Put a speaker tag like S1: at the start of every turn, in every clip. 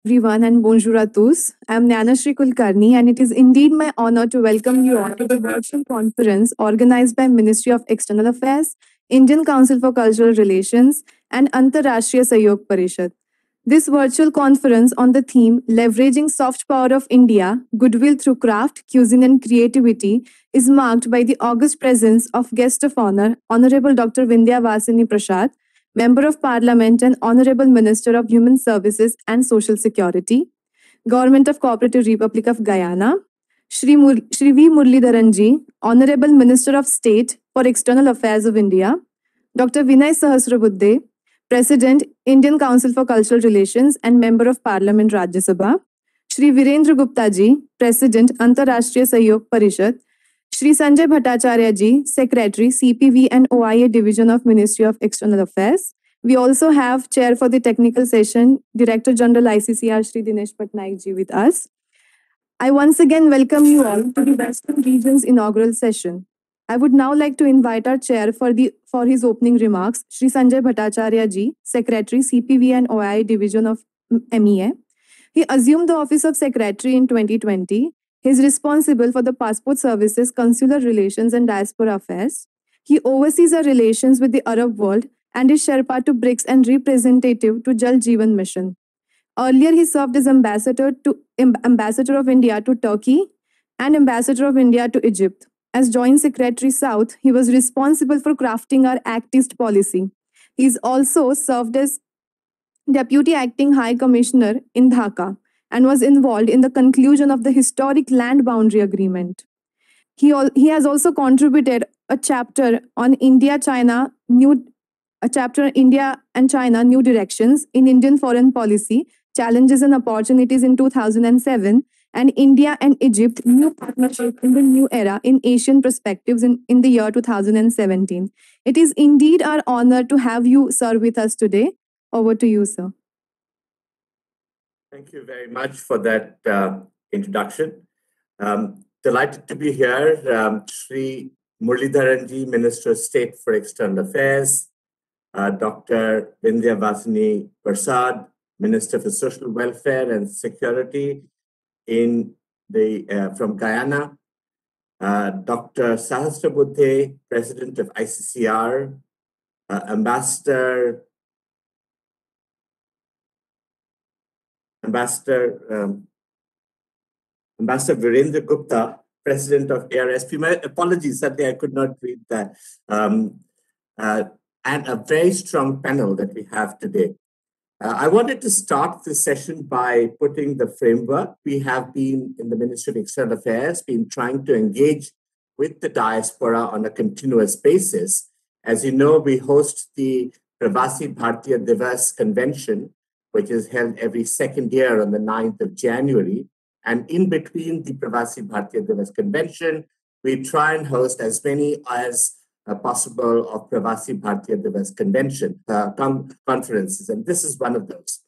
S1: Everyone, and bonjour à tous. I am Nyanashri Kulkarni, and it is indeed my honor to welcome you all to the virtual conference organized by Ministry of External Affairs, Indian Council for Cultural Relations, and Antarashtriya Sahyog Parishad. This virtual conference on the theme Leveraging Soft Power of India, Goodwill Through Craft, Cuisine and Creativity is marked by the august presence of guest of honor, Honorable Dr. Vindhya Vasini Prasad, Member of Parliament and Honorable Minister of Human Services and Social Security, Government of Cooperative Republic of Guyana, Shri V. Muralidharan Ji, Honorable Minister of State for External Affairs of India, Dr. Vinay Sahasrabudhe, President, Indian Council for Cultural Relations and Member of Parliament, Rajya Sabha, Shri Virendra Gupta Ji, President, Antarashtriya Sahyog Parishad, Shri Sanjay Bhattacharya Ji, Secretary, CPV and OIA Division of Ministry of External Affairs. We also have Chair for the technical session, Director General ICCR, Shri Dinesh Patnaik Ji with us. I once again welcome you all to the Western Region's inaugural session. I would now like to invite our chair for his opening remarks, Shri Sanjay Bhattacharya Ji, Secretary, CPV and OIA Division of MEA. He assumed the office of Secretary in 2020. He is responsible for the passport services, consular relations, and diaspora affairs. He oversees our relations with the Arab world and is Sherpa to BRICS and representative to Jal Jeevan Mission. Earlier, he served as ambassador of India to Turkey and ambassador of India to Egypt. As Joint Secretary South, he was responsible for crafting our Act East policy. He's also served as Deputy Acting High Commissioner in Dhaka and was involved in the conclusion of the historic land boundary agreement. He has also contributed a chapter on India and China New Directions in Indian Foreign Policy, Challenges and Opportunities in 2007, and India and Egypt New Partnership in the New Era in Asian Perspectives in the year 2017. It is indeed our honor to have you, sir, with us today. Over to you, sir.
S2: Thank you very much for that introduction. Delighted to be here. Shri Muralidharan Ji, Minister of State for External Affairs, Dr. Vindhya Vasini Prasad, Minister for Social Welfare and Security from Guyana, Dr. Sahasrabudhe, President of ICCR, Ambassador Virendra Gupta, President of ARSP. My apologies, sadly I could not read that. And a very strong panel that we have today. I wanted to start this session by putting the framework. We have been in the Ministry of External Affairs, been trying to engage with the diaspora on a continuous basis. As you know, we host the Pravasi Bharatiya Divas Convention, which is held every second year on the 9th of January. And in between the Pravasi Bharatiya Divas Convention, we try and host as many as possible of Pravasi Bharatiya Divas Convention conferences, and this is one of those.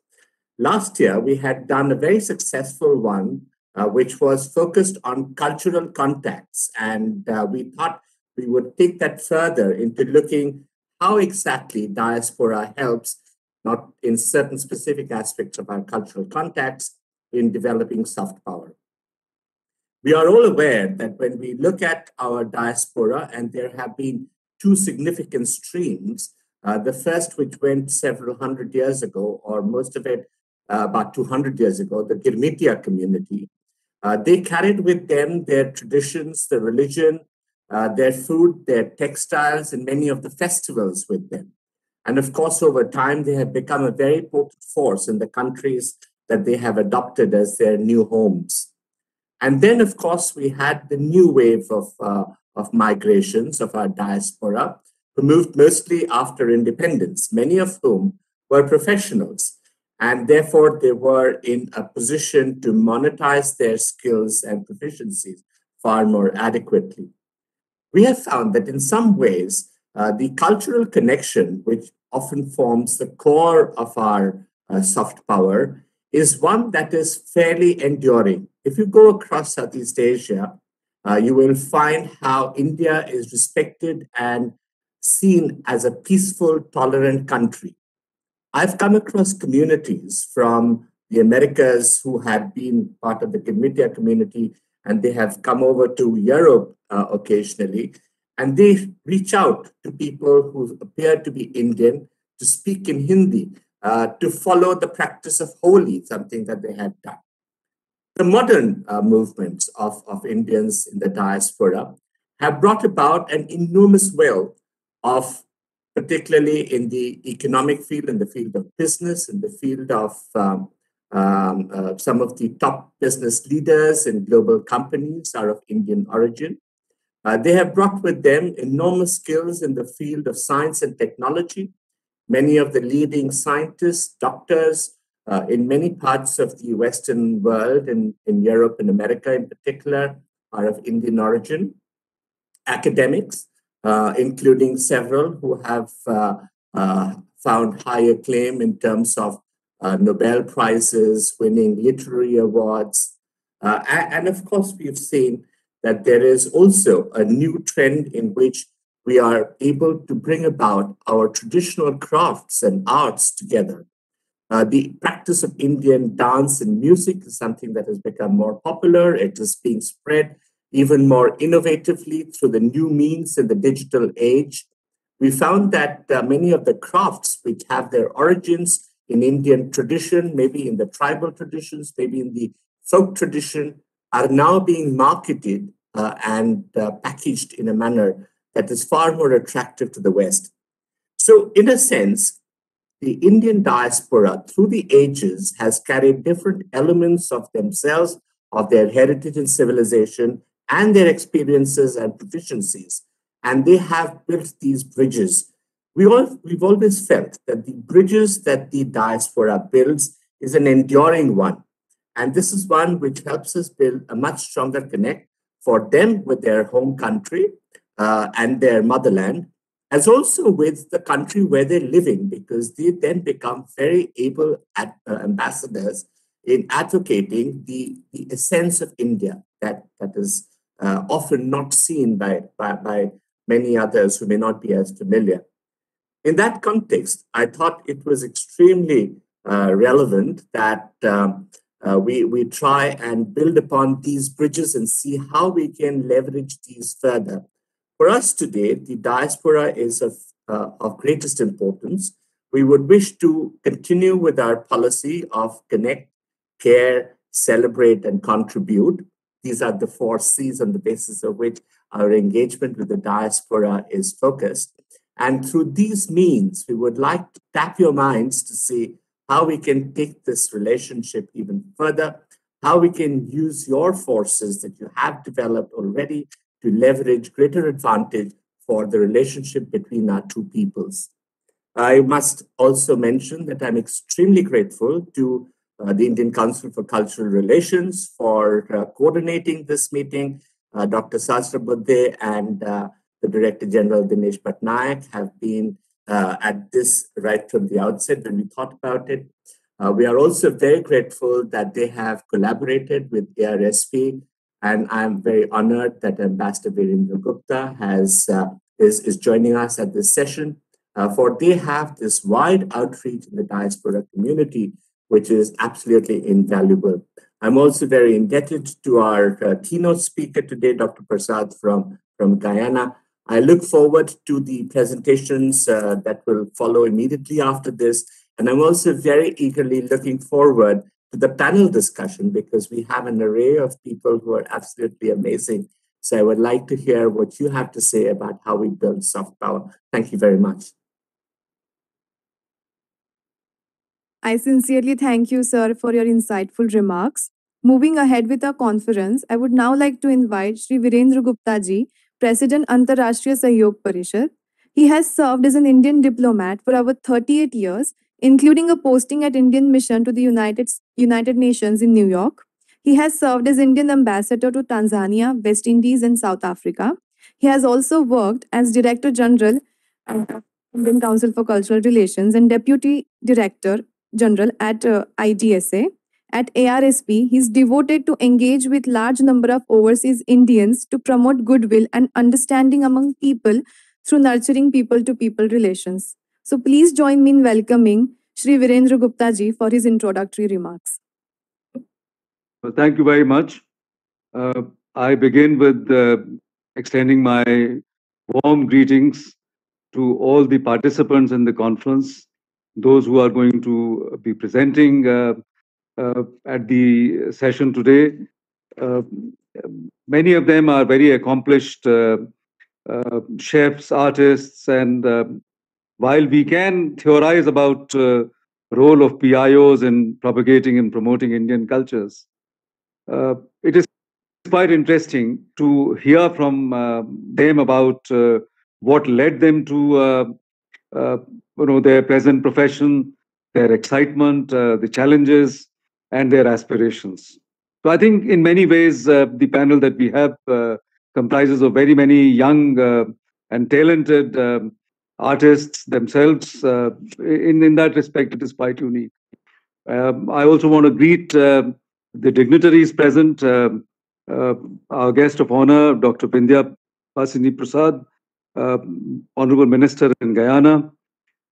S2: Last year, we had done a very successful one, which was focused on cultural contacts, and we thought we would take that further into looking how exactly diaspora helps, not in certain specific aspects of our cultural contacts, in developing soft power. We are all aware that when we look at our diaspora, and there have been two significant streams, the first which went several hundred years ago, or most of it about 200 years ago, the Girmitia community. They carried with them their traditions, their religion, their food, their textiles, and many of the festivals with them. And of course, over time, they have become a very potent force in the countries that they have adopted as their new homes. And then, of course, we had the new wave of migrations of our diaspora, who moved mostly after independence, many of whom were professionals. And therefore, they were in a position to monetize their skills and proficiencies far more adequately. We have found that in some ways, the cultural connection, which often forms the core of our soft power, is one that is fairly enduring. If you go across Southeast Asia, you will find how India is respected and seen as a peaceful, tolerant country. I've come across communities from the Americas who had been part of the Kamitia community, and they have come over to Europe occasionally. And they reach out to people who appear to be Indian to speak in Hindi, to follow the practice of Holi, something that they had done. The modern movements of Indians in the diaspora have brought about an enormous wealth of, particularly in the economic field, in the field of business, in the field of some of the top business leaders in global companies are of Indian origin. They have brought with them enormous skills in the field of science and technology. Many of the leading scientists, doctors in many parts of the Western world, in Europe and America in particular, are of Indian origin. Academics, including several who have found high acclaim in terms of Nobel Prizes, winning literary awards. And of course, we've seen that there is also a new trend in which we are able to bring about our traditional crafts and arts together. The practice of Indian dance and music is something that has become more popular. It is being spread even more innovatively through the new means in the digital age. We found that many of the crafts which have their origins in Indian tradition, maybe in the tribal traditions, maybe in the folk tradition, are now being marketed and packaged in a manner that is far more attractive to the West. So, in a sense, the Indian diaspora through the ages has carried different elements of themselves, of their heritage and civilization, and their experiences and proficiencies. And they have built these bridges. We've always felt that the bridges that the diaspora builds is an enduring one. And this is one which helps us build a much stronger connect for them with their home country and their motherland, as also with the country where they're living, because they then become very able ambassadors in advocating the essence of India that is often not seen by many others who may not be as familiar. In that context, I thought it was extremely relevant that we try and build upon these bridges and see how we can leverage these further. For us today, the diaspora is of greatest importance. We would wish to continue with our policy of connect, care, celebrate, and contribute. These are the 4 C's on the basis of which our engagement with the diaspora is focused. And through these means, we would like to tap your minds to see how we can take this relationship even further, how we can use your forces that you have developed already to leverage greater advantage for the relationship between our two peoples. I must also mention that I'm extremely grateful to the Indian Council for Cultural Relations for coordinating this meeting. Dr. Sastra Budhe and the Director General Dinesh Patnaik have been at this right from the outset when we thought about it. We are also very grateful that they have collaborated with ARSP, and I'm very honored that Ambassador Virendra Gupta is joining us at this session, for they have this wide outreach in the diaspora community, which is absolutely invaluable. I'm also very indebted to our keynote speaker today, Dr. Prasad from Guyana. I look forward to the presentations that will follow immediately after this. And I'm also very eagerly looking forward to the panel discussion, because we have an array of people who are absolutely amazing. So I would like to hear what you have to say about how we build soft power. Thank you very much.
S1: I sincerely thank you, sir, for your insightful remarks. Moving ahead with our conference, I would now like to invite Sri Virendra Gupta ji, President Antarashtriya Sahyog Parishad. He has served as an Indian diplomat for over 38 years, including a posting at Indian Mission to the United Nations in New York. He has served as Indian ambassador to Tanzania, West Indies, and South Africa. He has also worked as Director General at Indian Council for Cultural Relations and Deputy Director General at IDSA. At ARSP, he is devoted to engage with large number of overseas Indians to promote goodwill and understanding among people through nurturing people-to-people relations. So please join me in welcoming Shri Virendra Gupta ji, for his introductory remarks.
S3: Well, thank you very much. I begin with extending my warm greetings to all the participants in the conference, those who are going to be presenting at the session today. Uh, Many of them are very accomplished chefs, artists, and while we can theorize about role of PIOs in propagating and promoting Indian cultures, it is quite interesting to hear from them about what led them to uh, their present profession, their excitement, the challenges, and their aspirations. So I think in many ways the panel that we have comprises of very many young and talented artists themselves. In that respect, it is quite unique. I also want to greet the dignitaries present. Uh, our guest of honor, Dr. Bindya Pasini Prasad, Honorable Minister in Guyana,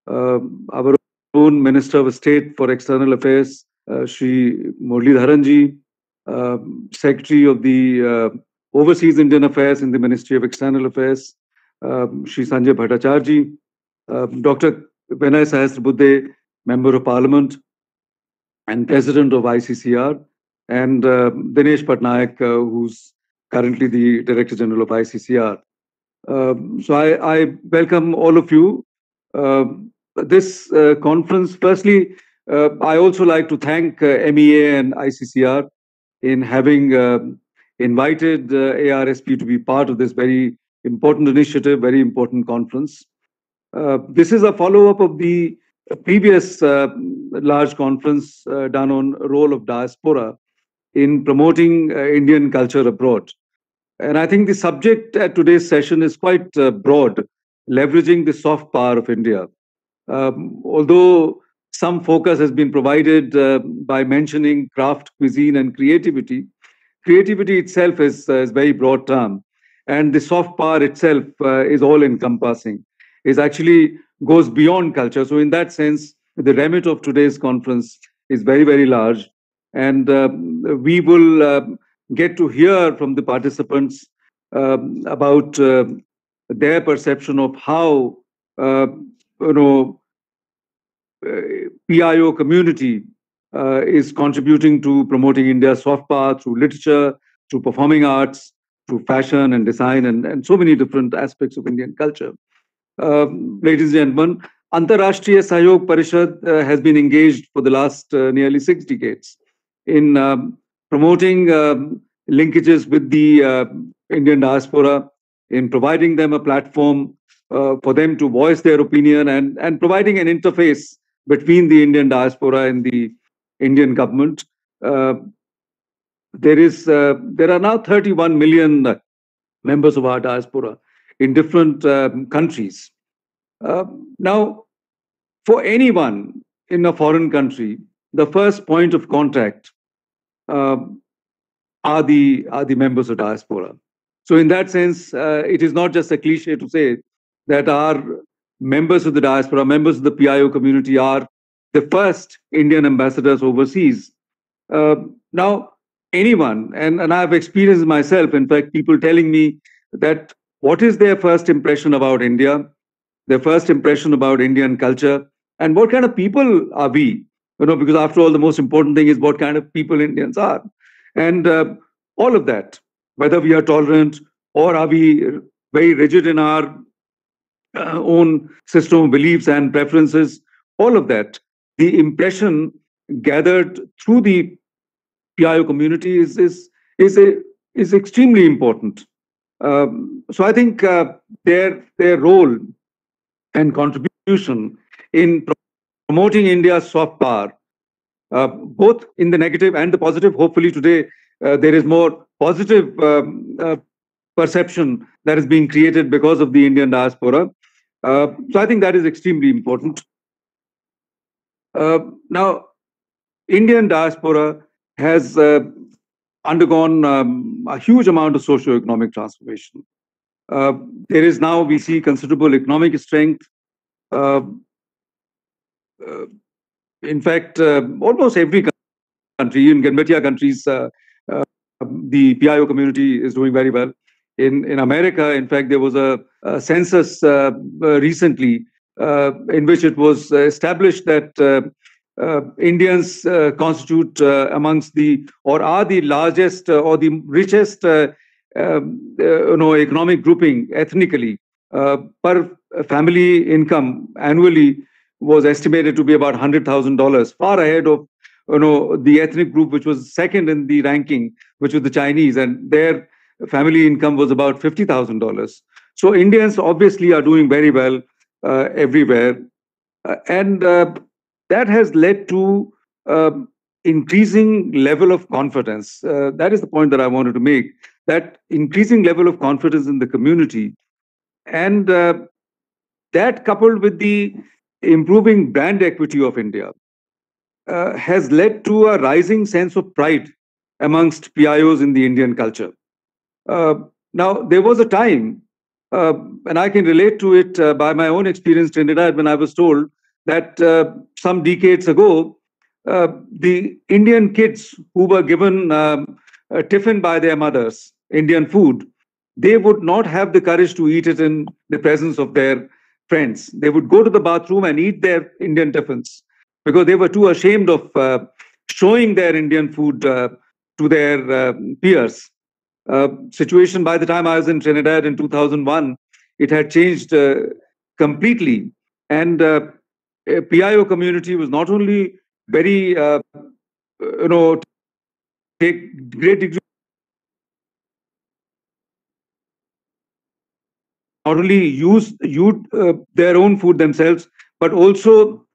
S3: our own Minister of State for External Affairs, Shri Muralidharan ji, Secretary of the Overseas Indian Affairs in the Ministry of External Affairs, Shri Sanjay Bhattacharya ji, Dr. Vinay Sahasrabudhe, Member of Parliament and President of ICCR, and Dinesh Patnaik, who's currently the Director General of ICCR. So I welcome all of you. This conference, firstly, I also like to thank MEA and ICCR in having invited ARSP to be part of this very important initiative, very important conference. This is a follow-up of the previous large conference done on role of diaspora in promoting Indian culture abroad. And I think the subject at today's session is quite broad, leveraging the soft power of India. Although some focus has been provided by mentioning craft, cuisine, and creativity, creativity itself is a very broad term. And the soft power itself is all encompassing. It actually goes beyond culture. So in that sense, the remit of today's conference is very, very large. And we will get to hear from the participants about their perception of how you know PIO community is contributing to promoting India's soft power through literature, through performing arts, through fashion and design, and so many different aspects of Indian culture. Ladies and gentlemen, Antarashtriya Sahyog Parishad has been engaged for the last nearly 6 decades in promoting linkages with the Indian diaspora, in providing them a platform for them to voice their opinion, and providing an interface between the Indian diaspora and the Indian government. There are now 31 million members of our diaspora in different countries. Now, for anyone in a foreign country, the first point of contact are the members of diaspora. So in that sense, it is not just a cliche to say that our members of the diaspora, members of the PIO community are the first Indian ambassadors overseas. Now, anyone, and I've experienced myself, in fact, people telling me that what is their first impression about India, their first impression about Indian culture, and what kind of people are we? Because after all, the most important thing is what kind of people Indians are. And all of that, whether we are tolerant or are we very rigid in our own system of beliefs and preferences, all of that, the impression gathered through the PIO community is extremely important. So I think their role and contribution in promoting India's soft power, both in the negative and the positive. Hopefully today there is more positive perception that is being created because of the Indian diaspora. So I think that is extremely important. Now, Indian diaspora has undergone a huge amount of socio-economic transformation. There is now, we see considerable economic strength. in fact, almost every country, in Ganbatia countries, the PIO community is doing very well. In America, in fact, there was a census recently in which it was established that Indians constitute amongst the, or are the largest or the richest economic grouping ethnically. Per family income annually was estimated to be about $100,000, far ahead of the ethnic group which was second in the ranking, which was the Chinese, and their family income was about $50,000. So Indians obviously are doing very well everywhere, and that has led to increasing level of confidence. That is the point that I wanted to make. That increasing level of confidence in the community, and that coupled with the improving brand equity of India has led to a rising sense of pride amongst PIOs in the Indian culture. Now, there was a time, and I can relate to it by my own experience in Trinidad, when I was told that some decades ago, the Indian kids who were given a tiffin by their mothers, Indian food, they would not have the courage to eat it in the presence of their friends. They would go to the bathroom and eat their Indian tiffins because they were too ashamed of showing their Indian food to their peers. Situation by the time I was in Trinidad in 2001, it had changed completely. And PIO community was not only very, take great degree, not only use their own food themselves, but also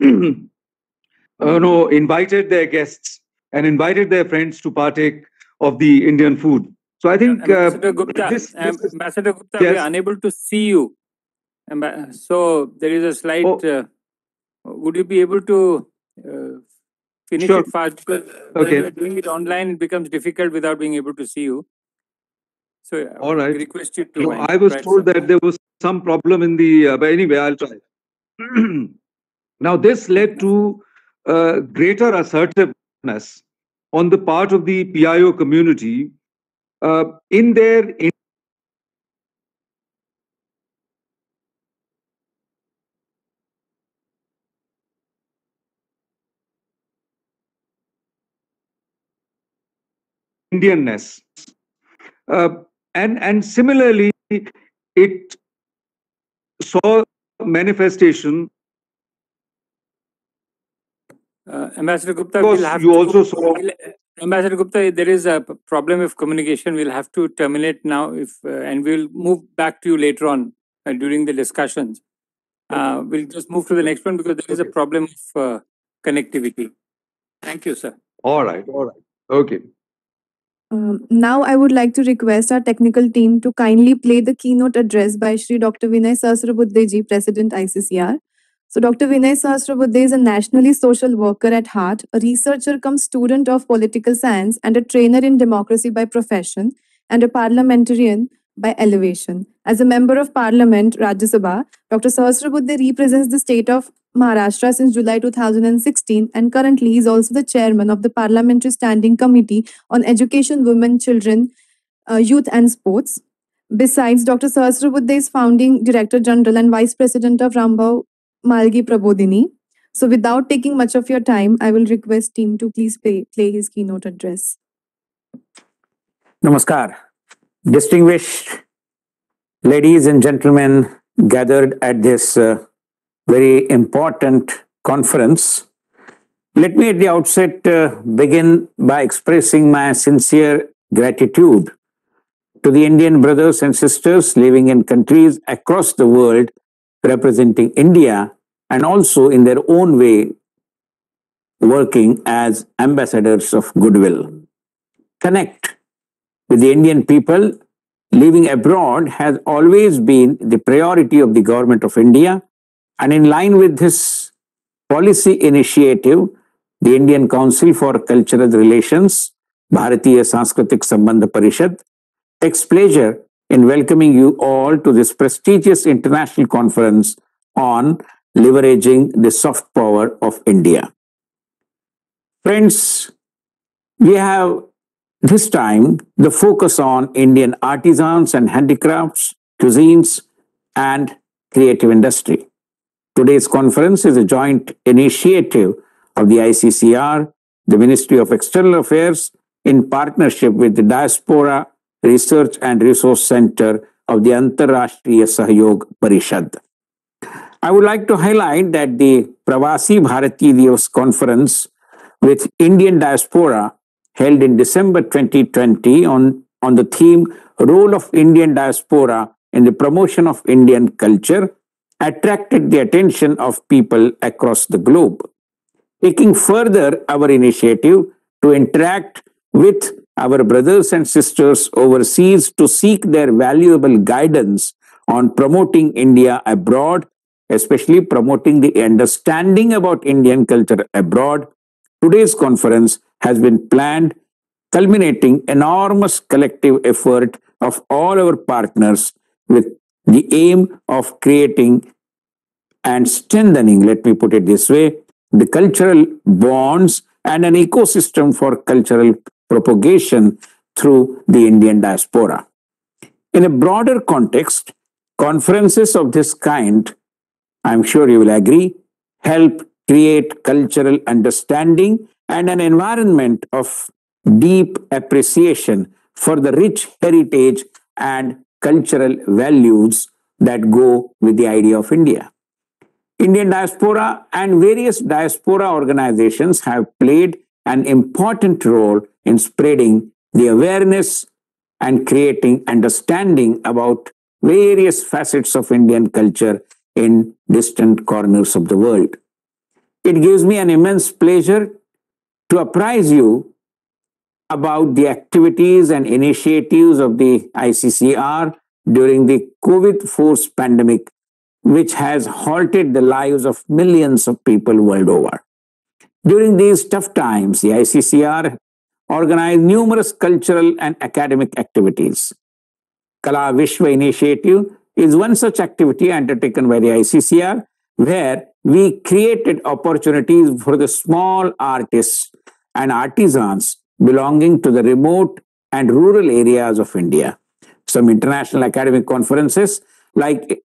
S3: invited their guests and invited their friends to partake of the Indian food. So I think
S4: Ambassador Gupta, Ambassador Gupta, we are unable to see you. So there is a slight. Would you be able to finish it fast? Because when you are doing it online, it becomes difficult without being able to see you. So
S3: all right.
S4: I request you to.
S3: I was told that there was some problem in the. But anyway, I'll try. Now, this led to greater assertiveness on the part of the PIO community in their Indianness. And similarly, it saw manifestation.
S4: Ambassador Gupta, we'll have
S3: you also saw.
S4: Ambassador Gupta, there is a problem of communication. We'll have to terminate now, and we'll move back to you later on during the discussions. We'll just move to the next one because there is a problem of connectivity. Thank you, sir.
S3: All right. Okay.
S1: Now I would like to request our technical team to kindly play the keynote address by Shri Dr. Vinay Sahasrabudhe ji, President ICCR. So Dr. Vinay Sahasrabudhe is a nationally social worker at heart, a researcher cum student of political science and a trainer in democracy by profession and a parliamentarian by elevation. As a member of Parliament, Rajya Sabha, Dr. Sahasrabudhe represents the state of Maharashtra since July 2016 and currently is also the chairman of the Parliamentary Standing Committee on Education, Women, Children, Youth and Sports. Besides, Dr. Sahasrabudhe is founding Director General and Vice President of Rambhav Malgi Prabodhini. So without taking much of your time, I will request team to please play his keynote address.
S5: Namaskar. Distinguished ladies and gentlemen gathered at this very important conference, let me at the outset begin by expressing my sincere gratitude to the Indian brothers and sisters living in countries across the world representing India and also in their own way working as ambassadors of goodwill. Connect with the Indian people living abroad has always been the priority of the government of India, and in line with this policy initiative, the Indian Council for Cultural Relations, Bharatiya Sanskritik Sambandha Parishad, takes pleasure in welcoming you all to this prestigious international conference on leveraging the soft power of India. Friends, we have this time the focus on Indian artisans and handicrafts, cuisines, and creative industry. Today's conference is a joint initiative of the ICCR, the Ministry of External Affairs, in partnership with the Diaspora Research and Resource Center of the Antarrashtriya Sahyog Parishad. I would like to highlight that the Pravasi Bharatiya Divas conference with Indian diaspora held in December 2020 on the theme Role of Indian Diaspora in the Promotion of Indian Culture attracted the attention of people across the globe. Taking further our initiative to interact with our brothers and sisters overseas to seek their valuable guidance on promoting India abroad, especially promoting the understanding about Indian culture abroad, today's conference has been planned, culminating enormous collective effort of all our partners with the aim of creating and strengthening, let me put it this way, the cultural bonds and an ecosystem for cultural propagation through the Indian diaspora. In a broader context, conferences of this kind, I'm sure you will agree, help create cultural understanding and an environment of deep appreciation for the rich heritage and cultural values that go with the idea of India. Indian diaspora and various diaspora organizations have played an important role in spreading the awareness and creating understanding about various facets of Indian culture in distant corners of the world. It gives me an immense pleasure to apprise you about the activities and initiatives of the ICCR during the COVID forced pandemic, which has halted the lives of millions of people world over. During these tough times, the ICCR organized numerous cultural and academic activities. Kala Vishwa Initiative is one such activity undertaken by the ICCR, where we created opportunities for the small artists and artisans belonging to the remote and rural areas of India. Some international academic conferences like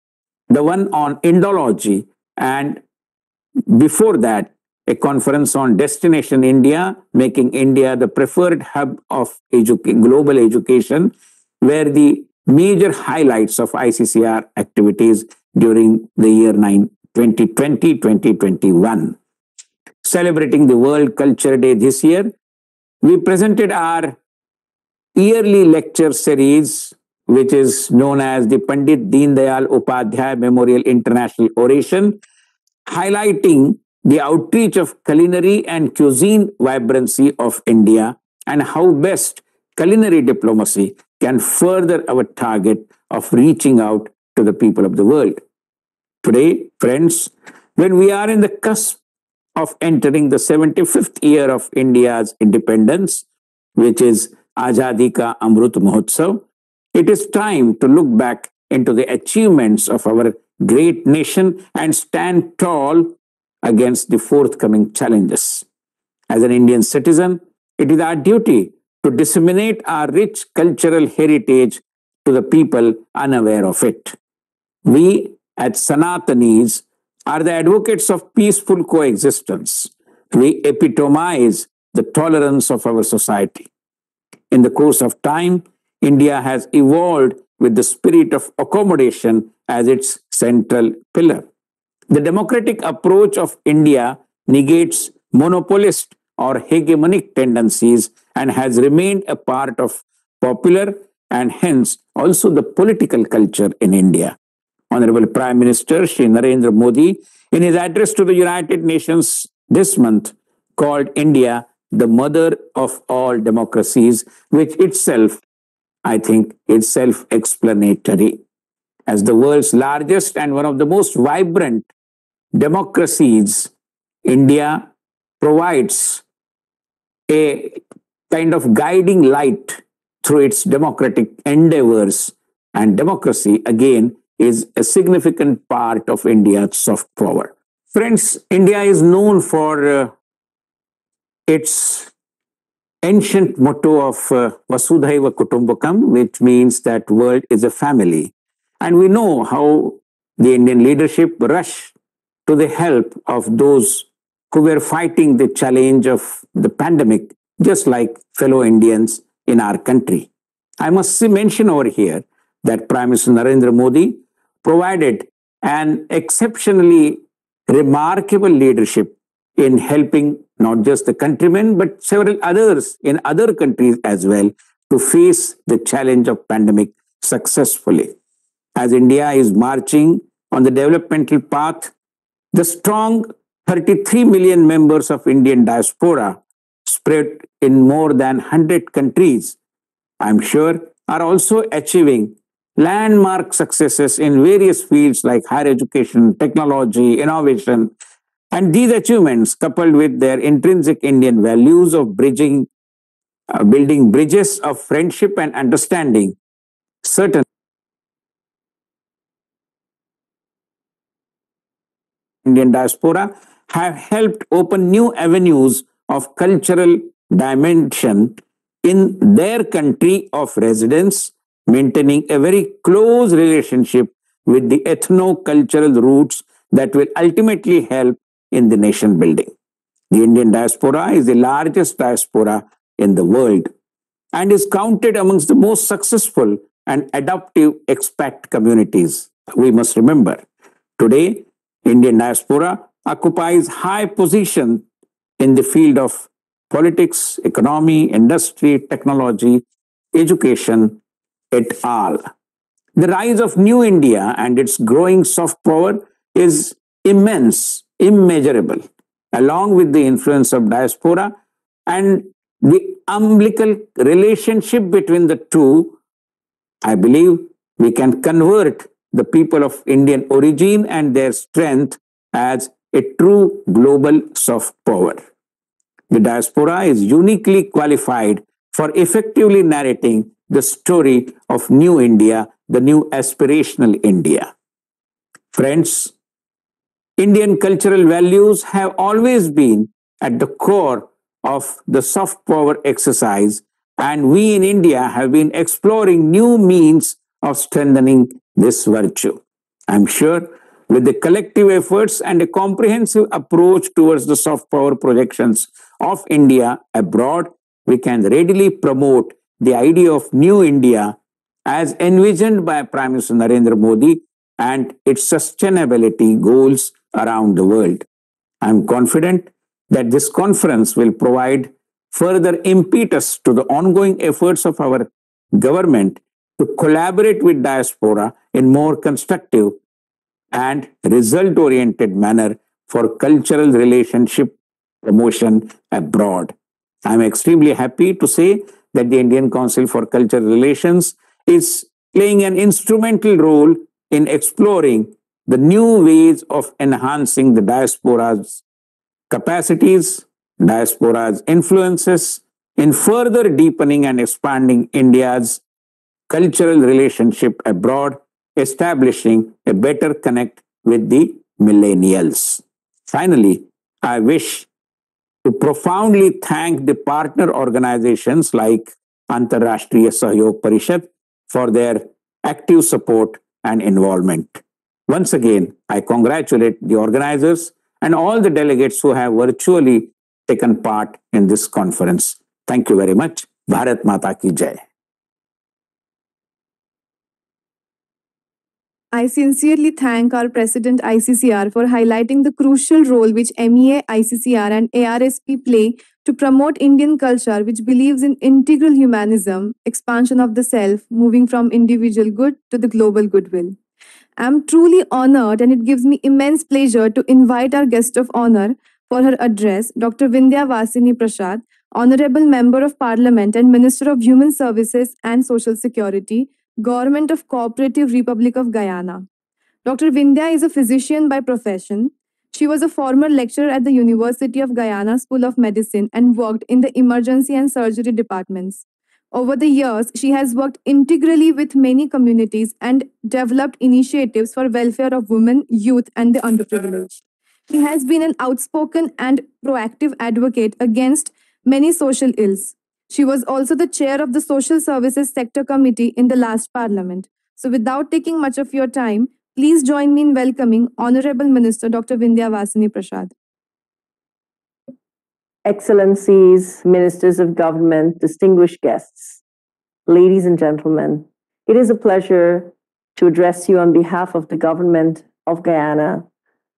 S5: the one on Indology, and before that, a conference on Destination India, making India the preferred hub of global education, were the major highlights of ICCR activities during the year 2020-2021. Celebrating the World Culture Day this year, we presented our yearly lecture series, which is known as the Pandit Deen Dayal Upadhyay Memorial International Oration, highlighting the outreach of culinary and cuisine vibrancy of India and how best culinary diplomacy can further our target of reaching out to the people of the world. Today, friends, when we are in the cusp of entering the 75th year of India's independence, which is Azadi Ka Amrut Mahotsav, it is time to look back into the achievements of our great nation and stand tall against the forthcoming challenges. As an Indian citizen, it is our duty to disseminate our rich cultural heritage to the people unaware of it. We at Sanatanis are the advocates of peaceful coexistence. We epitomize the tolerance of our society. In the course of time, India has evolved with the spirit of accommodation as its central pillar. The democratic approach of India negates monopolist or hegemonic tendencies and has remained a part of popular and hence also the political culture in India. Honorable Prime Minister Shri Narendra Modi, in his address to the United Nations this month, called India the mother of all democracies, which itself, I think, is self-explanatory. As the world's largest and one of the most vibrant democracies, India provides a kind of guiding light through its democratic endeavors, and democracy, again, is a significant part of India's soft power. Friends, India is known for its ancient motto of Vasudhaiva Kutumbakam, which means that world is a family. And we know how the Indian leadership rushed to the help of those who were fighting the challenge of the pandemic, just like fellow Indians in our country. I must mention over here that Prime Minister Narendra Modi provided an exceptionally remarkable leadership in helping not just the countrymen, but several others in other countries as well to face the challenge of pandemic successfully. As India is marching on the developmental path, the strong 33 million members of Indian diaspora spread in more than 100 countries, I'm sure, are also achieving landmark successes in various fields like higher education, technology, innovation. And these achievements, coupled with their intrinsic Indian values of building bridges of friendship and understanding, certain Indian diaspora have helped open new avenues of cultural dimension in their country of residence, maintaining a very close relationship with the ethno-cultural roots that will ultimately help in the nation building. The Indian diaspora is the largest diaspora in the world and is counted amongst the most successful and adaptive expat communities. We must remember, today, Indian diaspora occupies high position in the field of politics, economy, industry, technology, education, et al. The rise of New India and its growing soft power is immense, immeasurable, along with the influence of diaspora and the umbilical relationship between the two. I believe we can convert the people of Indian origin and their strength as a true global soft power. The diaspora is uniquely qualified for effectively narrating the story of New India, the new aspirational India. Friends, Indian cultural values have always been at the core of the soft power exercise, and we in India have been exploring new means of strengthening this virtue. I'm sure with the collective efforts and a comprehensive approach towards the soft power projections of India abroad, we can readily promote the idea of New India as envisioned by Prime Minister Narendra Modi and its sustainability goals around the world. I'm confident that this conference will provide further impetus to the ongoing efforts of our government to collaborate with diaspora in more constructive and result-oriented manner for cultural relationship promotion abroad. I'm extremely happy to say that the Indian Council for Cultural Relations is playing an instrumental role in exploring the new ways of enhancing the diaspora's capacities, diaspora's influences, in further deepening and expanding India's cultural relationship abroad, establishing a better connect with the millennials. Finally, I wish to profoundly thank the partner organizations like Antarrashtriya Sahyog Parishad for their active support and involvement. Once again, I congratulate the organizers and all the delegates who have virtually taken part in this conference. Thank you very much. Bharat Mata Ki Jai.
S1: I sincerely thank our President ICCR for highlighting the crucial role which MEA, ICCR and ARSP play to promote Indian culture which believes in integral humanism, expansion of the self, moving from individual good to the global goodwill. I am truly honored and it gives me immense pleasure to invite our guest of honor for her address, Dr. Vindhya Vasini Prasad, Honorable Member of Parliament and Minister of Human Services and Social Security, Government of Cooperative Republic of Guyana. Dr. Vindhya is a physician by profession. She was a former lecturer at the University of Guyana School of Medicine and worked in the emergency and surgery departments. Over the years, she has worked integrally with many communities and developed initiatives for welfare of women, youth, and the underprivileged. He has been an outspoken and proactive advocate against many social ills. She was also the chair of the Social Services Sector Committee in the last Parliament. So, without taking much of your time, please join me in welcoming Honorable Minister Dr. Vindhya Vasini Prasad.
S6: Excellencies, Ministers of Government, distinguished guests, ladies and gentlemen, it is a pleasure to address you on behalf of the Government of Guyana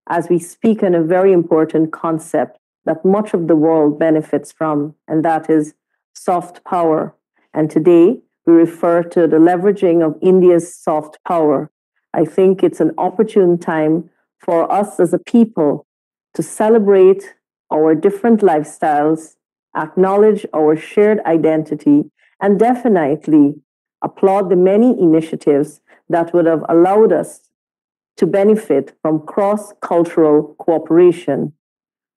S6: as we speak on a very important concept that much of the world benefits from, and that is soft power. And today, we refer to the leveraging of India's soft power. I think it's an opportune time for us as a people to celebrate our different lifestyles, acknowledge our shared identity, and definitely applaud the many initiatives that would have allowed us to benefit from cross-cultural cooperation.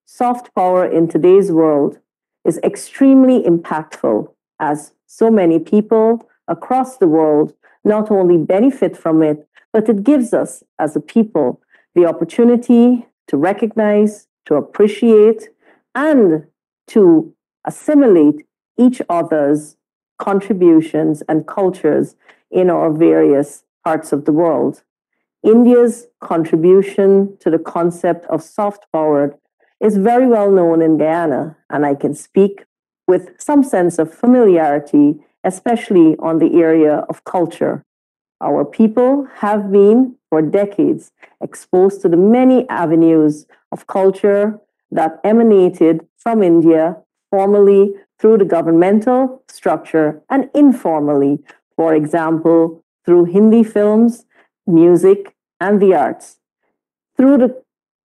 S6: Soft power in today's world is extremely impactful as so many people across the world not only benefit from it, but it gives us as a people the opportunity to recognize, to appreciate, and to assimilate each other's contributions and cultures in our various parts of the world. India's contribution to the concept of soft power is very well known in Guyana, and I can speak with some sense of familiarity, especially on the area of culture. Our people have been, for decades, exposed to the many avenues of culture that emanated from India, formally through the governmental structure and informally, for example, through Hindi films, music, and the arts. Through the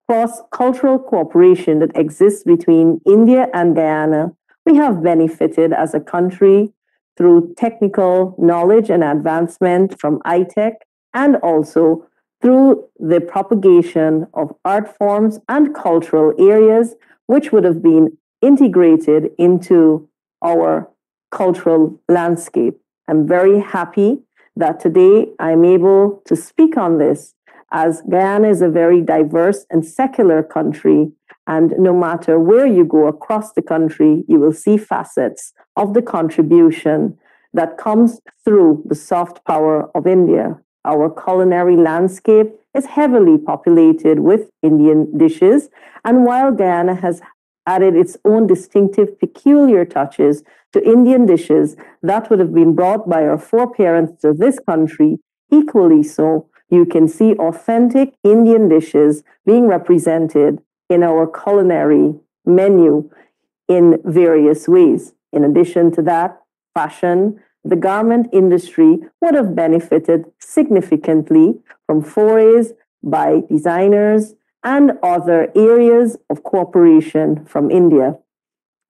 S6: cross-cultural cooperation that exists between India and Guyana, we have benefited as a country through technical knowledge and advancement from ITEC, and also through the propagation of art forms and cultural areas, which would have been integrated into our cultural landscape. I'm very happy that today I'm able to speak on this, as Guyana is a very diverse and secular country, and no matter where you go across the country, you will see facets of the contribution that comes through the soft power of India. Our culinary landscape is heavily populated with Indian dishes, and while Guyana has added its own distinctive, peculiar touches to Indian dishes that would have been brought by our foreparents to this country, equally so, you can see authentic Indian dishes being represented in our culinary menu in various ways. In addition to that, fashion, the garment industry would have benefited significantly from forays by designers and other areas of cooperation from India.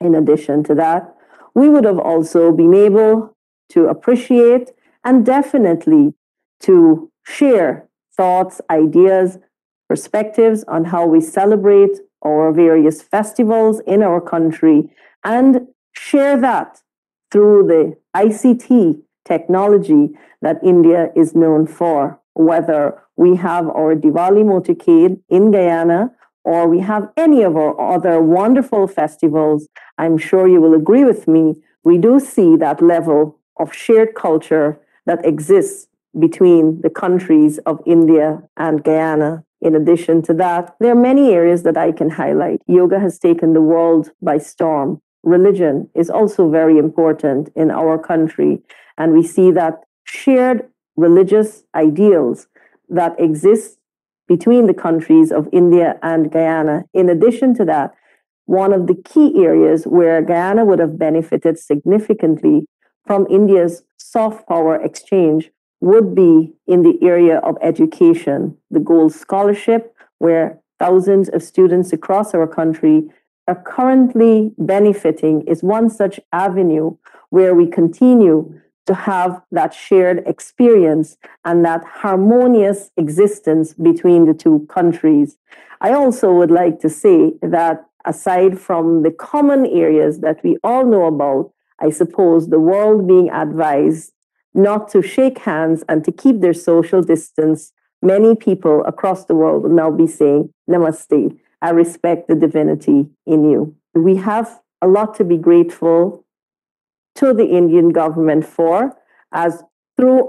S6: In addition to that, we would have also been able to appreciate and definitely to share thoughts, ideas, perspectives on how we celebrate our various festivals in our country, and share that through the ICT technology that India is known for, whether we have our Diwali motorcade in Guyana or we have any of our other wonderful festivals. I'm sure you will agree with me, we do see that level of shared culture that exists between the countries of India and Guyana. In addition to that, there are many areas that I can highlight. Yoga has taken the world by storm. Religion is also very important in our country, and we see that shared religious ideals that exist between the countries of India and Guyana. In addition to that, one of the key areas where Guyana would have benefited significantly from India's soft power exchange would be in the area of education. The Gold Scholarship, where thousands of students across our country are currently benefiting, is one such avenue where we continue to have that shared experience and that harmonious existence between the two countries. I also would like to say that aside from the common areas that we all know about, I suppose the world being advised not to shake hands and to keep their social distance, many people across the world will now be saying namaste. I respect the divinity in you. We have a lot to be grateful to the Indian government for, as through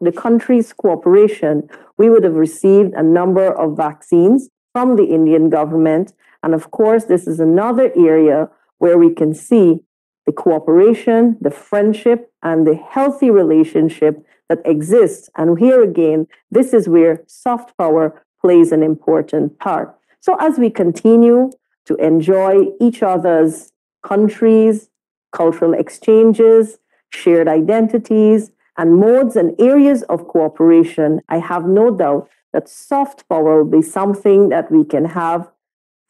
S6: the country's cooperation, we would have received a number of vaccines from the Indian government. And of course, this is another area where we can see the cooperation, the friendship, and the healthy relationship that exists. And here again, this is where soft power plays an important part. So as we continue to enjoy each other's countries, cultural exchanges, shared identities, and modes and areas of cooperation, I have no doubt that soft power will be something that we can have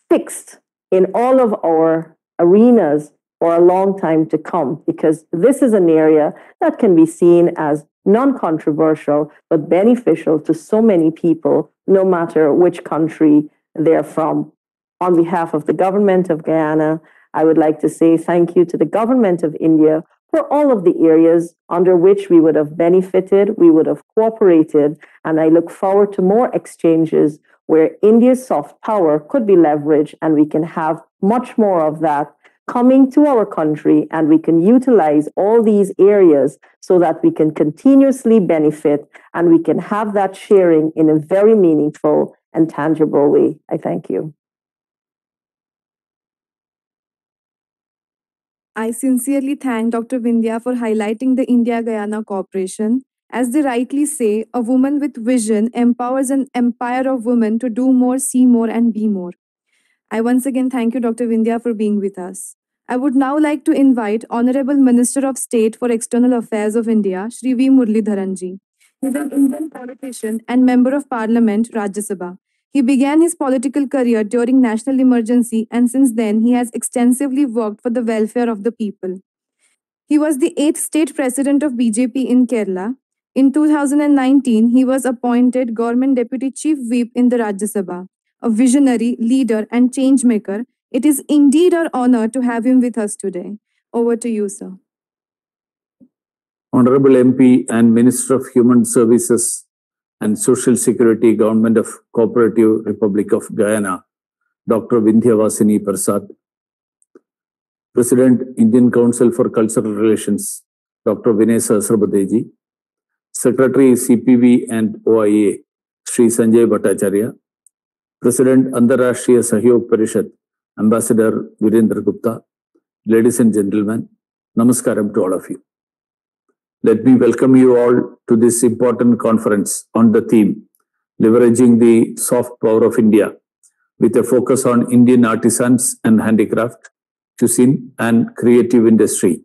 S6: fixed in all of our arenas for a long time to come, because this is an area that can be seen as non-controversial but beneficial to so many people, no matter which country they're from. On behalf of the government of Guyana, I would like to say thank you to the government of India for all of the areas under which we would have benefited, we would have cooperated, and I look forward to more exchanges where India's soft power could be leveraged, and we can have much more of that coming to our country, and we can utilize all these areas so that we can continuously benefit and we can have that sharing in a very meaningful and tangible way. I thank you.
S1: I sincerely thank Dr. Vindhya for highlighting the India-Guyana cooperation. As they rightly say, a woman with vision empowers an empire of women to do more, see more, and be more. I once again thank you, Dr. Vindhya, for being with us. I would now like to invite Honorable Minister of State for External Affairs of India, Shri V. Muralidharan ji. He is an Indian politician and Member of Parliament, Rajya Sabha. He began his political career during national emergency, and since then he has extensively worked for the welfare of the people. He was the 8th state president of BJP in Kerala. In 2019, he was appointed Government Deputy Chief Whip in the Rajya Sabha. A visionary, leader, and change maker, it is indeed our honor to have him with us today. Over to you, sir.
S5: Honorable MP and Minister of Human Services and Social Security, Government of Cooperative Republic of Guyana, Dr. Vindhyavasini Prasad. President, Indian Council for Cultural Relations, Dr. Vinay Sahasrabudheji. Secretary, CPV and OIA, Sri Sanjay Bhattacharya. President, Antarashtriya Sahyog Parishad, Ambassador Virendra Gupta. Ladies and gentlemen, namaskaram to all of you. Let me welcome you all to this important conference on the theme, Leveraging the Soft Power of India, with a focus on Indian artisans and handicraft, cuisine and creative industry,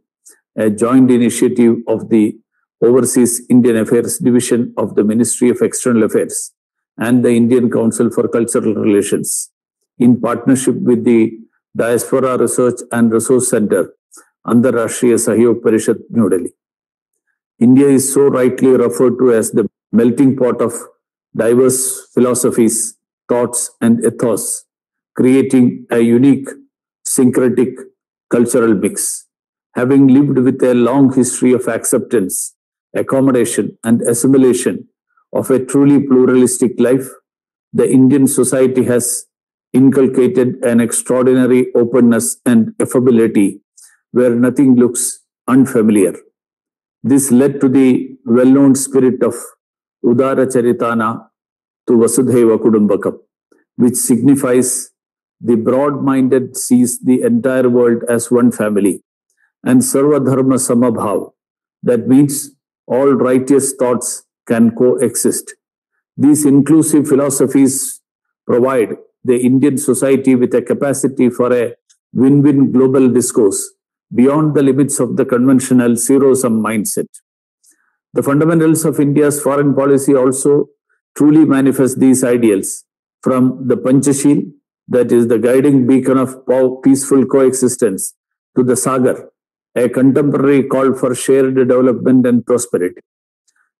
S5: a joint initiative of the Overseas Indian Affairs Division of the Ministry of External Affairs and the Indian Council for Cultural Relations, in partnership with the Diaspora Research and Resource Center, Antarashtriya Sahyog Parishad, New Delhi. India is so rightly referred to as the melting pot of diverse philosophies, thoughts, and ethos, creating a unique, syncretic cultural mix. Having lived with a long history of acceptance, accommodation, and assimilation of a truly pluralistic life, the Indian society has inculcated an extraordinary openness and affability where nothing looks unfamiliar. This led to the well-known spirit of Udara Charitana to Vasudhaiva Kudumbakam, which signifies the broad-minded sees the entire world as one family, and Sarva Dharma Samabhav, that means all righteous thoughts can coexist. These inclusive philosophies provide the Indian society with a capacity for a win-win global discourse beyond the limits of the conventional zero-sum mindset. The fundamentals of India's foreign policy also truly manifest these ideals, from the Panchashil, that is the guiding beacon of peaceful coexistence, to the Sagar, a contemporary call for shared development and prosperity.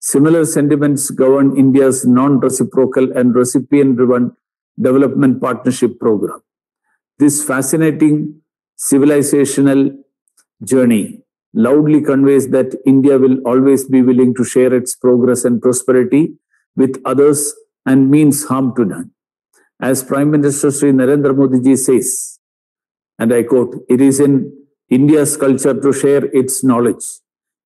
S5: Similar sentiments govern India's non-reciprocal and recipient-driven development partnership program. This fascinating civilizational journey loudly conveys that India will always be willing to share its progress and prosperity with others and means harm to none. As Prime Minister Sri Narendra Modi ji says, and I quote, "It is in India's culture to share its knowledge.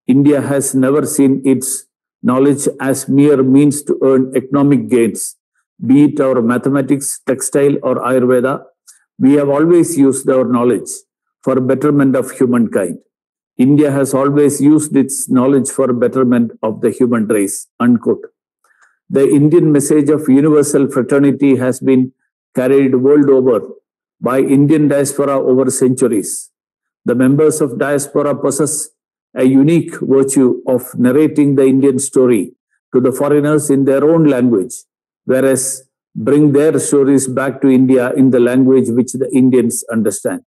S5: India has never seen its knowledge as mere means to earn economic gains, be it our mathematics, textile, or Ayurveda. We have always used our knowledge for betterment of humankind. India has always used its knowledge for betterment of the human race." Unquote. The Indian message of universal fraternity has been carried world over by Indian diaspora over centuries. The members of diaspora possess a unique virtue of narrating the Indian story to the foreigners in their own language, whereas bring their stories back to India in the language which the Indians understand.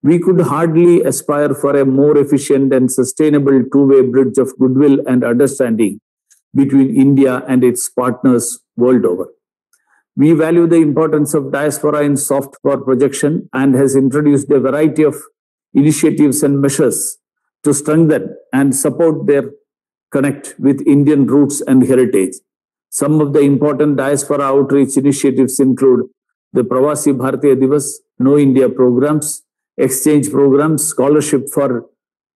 S5: We could hardly aspire for a more efficient and sustainable two-way bridge of goodwill and understanding between India and its partners world over. We value the importance of diaspora in soft power projection and has introduced a variety of initiatives and measures to strengthen and support their connect with Indian roots and heritage. Some of the important diaspora outreach initiatives include the Pravasi Bharatiya Divas, Know India programs, exchange programs, scholarship for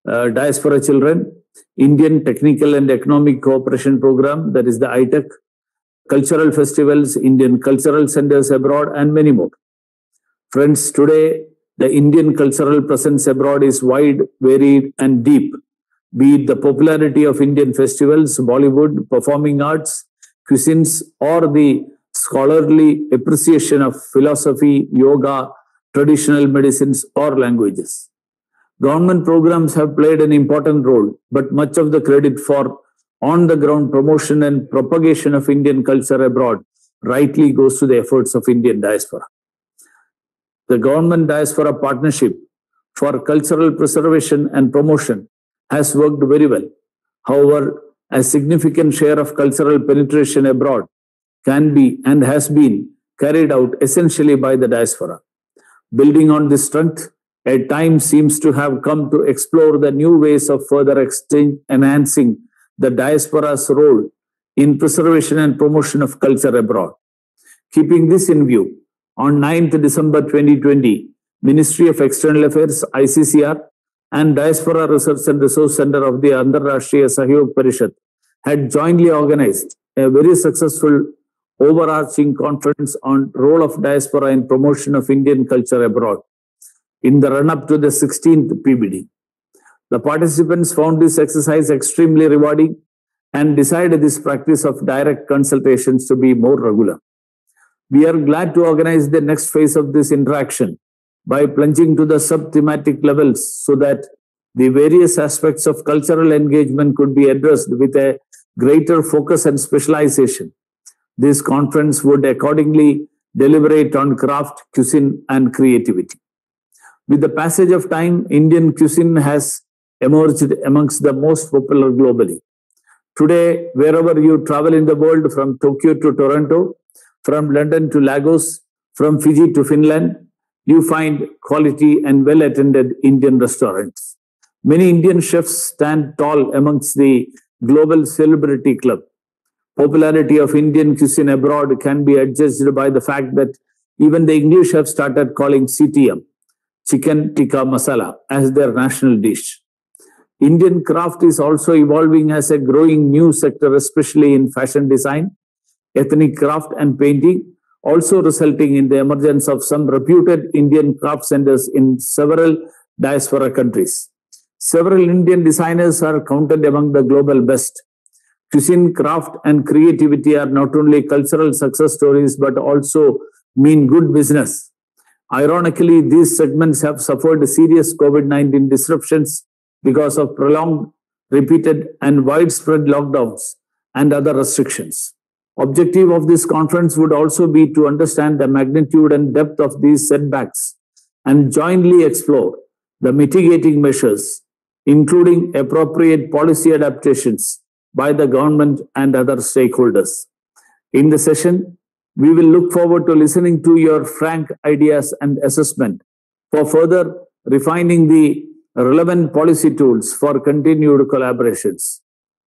S5: diaspora children, Indian Technical and Economic Cooperation Program, that is the ITEC, cultural festivals, Indian cultural centers abroad, and many more. Friends, today, the Indian cultural presence abroad is wide, varied, and deep, be it the popularity of Indian festivals, Bollywood, performing arts, cuisines, or the scholarly appreciation of philosophy, yoga, traditional medicines, or languages. Government programs have played an important role, but much of the credit for on-the-ground promotion and propagation of Indian culture abroad rightly goes to the efforts of Indian diaspora. The Government Diaspora Partnership for Cultural Preservation and Promotion has worked very well. However, a significant share of cultural penetration abroad can be and has been carried out essentially by the diaspora. Building on this strength, a time seems to have come to explore the new ways of further enhancing the diaspora's role in preservation and promotion of culture abroad. Keeping this in view, on 9th December 2020, Ministry of External Affairs, ICCR, and Diaspora Research and Resource Center of the Antarrashtriya Sahyog Parishad had jointly organized a very successful overarching conference on role of diaspora in promotion of Indian culture abroad in the run-up to the 16th PBD. The participants found this exercise extremely rewarding and decided this practice of direct consultations to be more regular. We are glad to organize the next phase of this interaction by plunging to the sub-thematic levels so that the various aspects of cultural engagement could be addressed with a greater focus and specialization. This conference would accordingly deliberate on craft, cuisine, and creativity. With the passage of time, Indian cuisine has emerged amongst the most popular globally. Today, wherever you travel in the world, from Tokyo to Toronto, from London to Lagos, from Fiji to Finland, you find quality and well-attended Indian restaurants. Many Indian chefs stand tall amongst the global celebrity club. Popularity of Indian cuisine abroad can be adjusted by the fact that even the English have started calling CTM, chicken tikka masala, as their national dish. Indian craft is also evolving as a growing new sector, especially in fashion design, ethnic craft, and painting, also resulting in the emergence of some reputed Indian craft centers in several diaspora countries. Several Indian designers are counted among the global best. Cuisine, craft, and creativity are not only cultural success stories, but also mean good business. Ironically, these segments have suffered serious COVID-19 disruptions because of prolonged, repeated, and widespread lockdowns and other restrictions. Objective of this conference would also be to understand the magnitude and depth of these setbacks and jointly explore the mitigating measures, including appropriate policy adaptations by the government and other stakeholders. In the session, we will look forward to listening to your frank ideas and assessment for further refining the relevant policy tools for continued collaborations.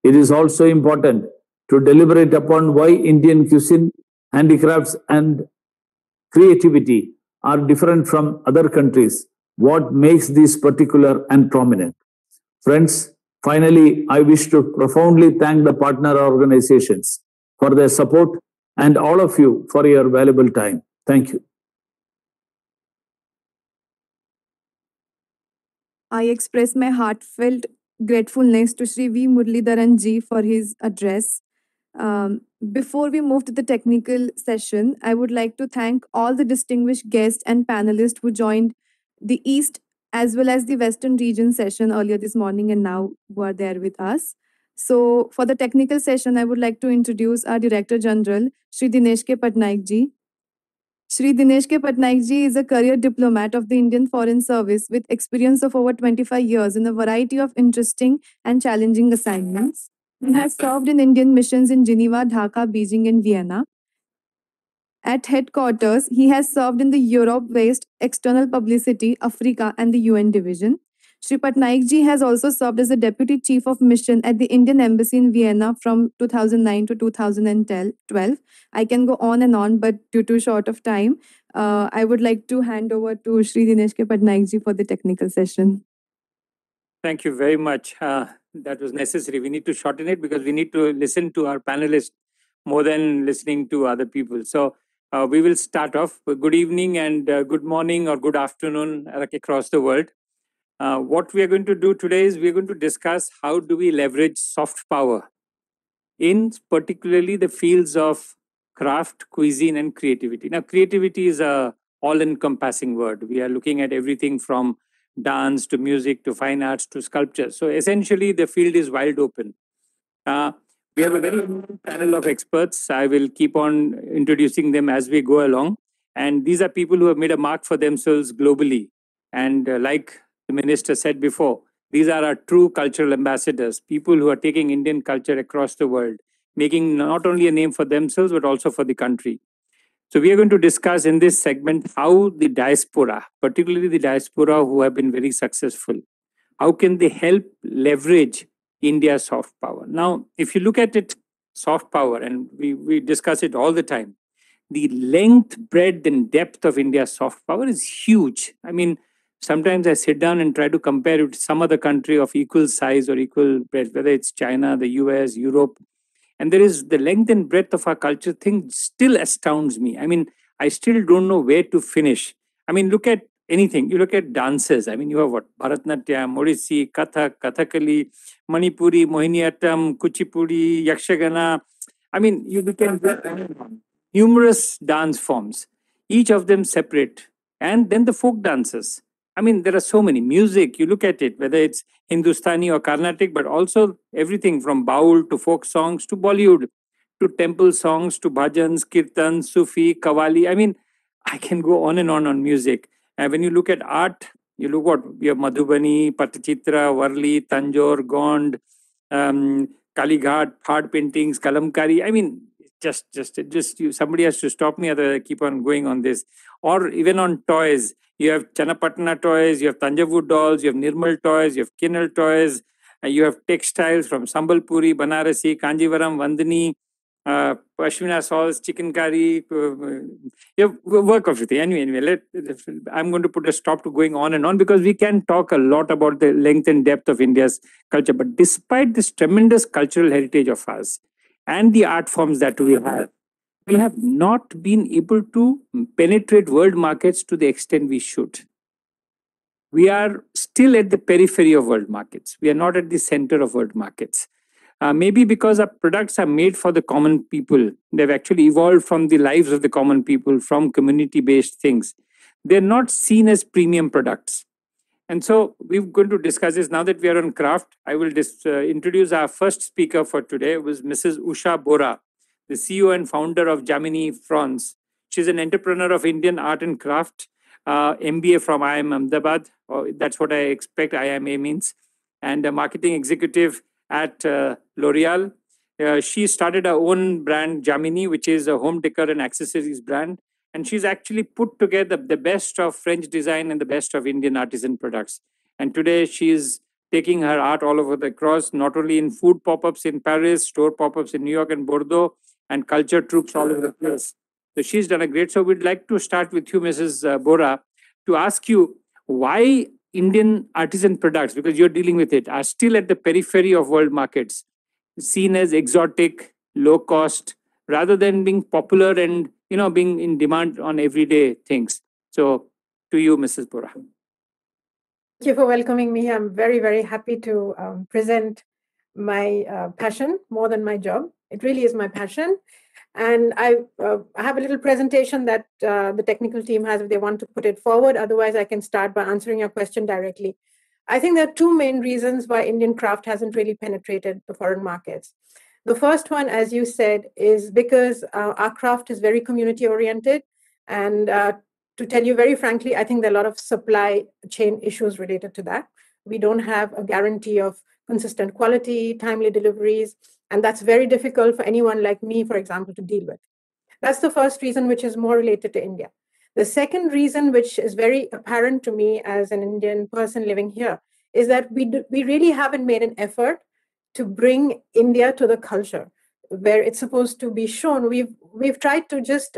S5: It is also important to deliberate upon why Indian cuisine, handicrafts, and
S7: creativity are different from other countries? What makes these particular and prominent? Friends, finally, I wish to profoundly thank the partner organizations for their support and all of you for your valuable time. Thank you.
S1: I express my heartfelt gratefulness to Sri V. Muralidharan ji for his address. Before we move to the technical session, I would like to thank all the distinguished guests and panelists who joined the East as well as the Western region session earlier this morning and now who are there with us. So for the technical session, I would like to introduce our Director General, Shri Dinesh K. Patnaik ji. Shri Dinesh K. Patnaik ji is a career diplomat of the Indian Foreign Service with experience of over 25 years in a variety of interesting and challenging assignments. He has served in Indian missions in Geneva, Dhaka, Beijing, and Vienna. At headquarters, he has served in the Europe-based External Publicity, Africa, and the UN Division. Shri Patnaik ji has also served as the Deputy Chief of Mission at the Indian Embassy in Vienna from 2009 to 2012. I can go on and on, but due to short of time, I would like to hand over to Shri Dinesh K. Patnaik ji for the technical session.
S4: Thank you very much. That was necessary. We need to shorten it because we need to listen to our panelists more than listening to other people. So we will start off. Good evening and good morning or good afternoon across the world. What we are going to do today is we are going to discuss how do we leverage soft power in particularly the fields of craft, cuisine, and creativity. Now, creativity is a all-encompassing word. We are looking at everything from dance to music to fine arts to sculpture. So essentially, the field is wide open. We have a very panel of experts. I will keep on introducing them as we go along. And these are people who have made a mark for themselves globally. And like the minister said before, these are our true cultural ambassadors, people who are taking Indian culture across the world, making not only a name for themselves, but also for the country. So we are going to discuss in this segment how the diaspora, particularly the diaspora who have been very successful, how can they help leverage India's soft power? Now, if you look at it, soft power, and we discuss it all the time, the length, breadth, and depth of India's soft power is huge. I mean, sometimes I sit down and try to compare it with some other country of equal size or equal breadth, whether it's China, the US, Europe. And there is the length and breadth of our culture thing still astounds me. I mean, I still don't know where to finish. I mean, look at anything. You look at dances. I mean, you have what? Bharatnatyam, Odissi, Kathak, Kathakali, Manipuri, Mohiniyattam, Kuchipudi, Yakshagana. I mean, you look at numerous dance forms, each of them separate. And then the folk dances. I mean, there are so many. Music, you look at it, whether it's Hindustani or Carnatic, but also everything from Baul to folk songs to Bollywood to temple songs to bhajans, kirtan, Sufi, Qawwali. I mean, I can go on and on music. And when you look at art, you look what we have Madhubani, Patachitra, Varli, Tanjore, Gond, Kalighat, Phad paintings, Kalamkari. I mean, just somebody has to stop me, otherwise I keep on going on this. Or even on toys, you have Channapatna toys, you have Tanjavur dolls, you have Nirmal toys, you have Kinnal toys, you have textiles from Sambalpuri, Banarasi, Kanjivaram, Vandani, Pashmina shawls, chicken curry, you have work of everything. Anyway, I'm going to put a stop to going on and on because we can talk a lot about the length and depth of India's culture. But despite this tremendous cultural heritage of ours and the art forms that we have not been able to penetrate world markets to the extent we should. We are still at the periphery of world markets. We are not at the center of world markets. Maybe because our products are made for the common people. They've actually evolved from the lives of the common people, from community-based things. They're not seen as premium products. And so we're going to discuss this. Now that we are on craft, I will introduce our first speaker for today, was Mrs. Usha Bora, the CEO and founder of Jamini France. She's an entrepreneur of Indian art and craft, MBA from IIM Ahmedabad. That's what I expect IIMA means. And a marketing executive at L'Oreal. She started her own brand, Jamini, which is a home decor and accessories brand. And she's actually put together the best of French design and the best of Indian artisan products. And today she's taking her art all over the cross, not only in food pop-ups in Paris, store pop-ups in New York and Bordeaux, and culture troops all over the place. So she's done a great. So we'd like to start with you, Mrs. Bora, to ask you why Indian artisan products, because you're dealing with it, are still at the periphery of world markets, seen as exotic, low cost, rather than being popular and being in demand on everyday things. So to you, Mrs. Bora.
S8: Thank you for welcoming me. I'm very, very happy to present my passion more than my job. It really is my passion. And I have a little presentation that the technical team has if they want to put it forward. Otherwise, I can start by answering your question directly. I think there are two main reasons why Indian craft hasn't really penetrated the foreign markets. The first one, as you said, is because our craft is very community oriented. And to tell you very frankly, I think there are a lot of supply chain issues related to that. We don't have a guarantee of consistent quality, timely deliveries, and that's very difficult for anyone like me, for example, to deal with. That's the first reason, which is more related to India. The second reason, which is very apparent to me as an Indian person living here, is that we really haven't made an effort to bring India to the culture where it's supposed to be shown. We've tried to just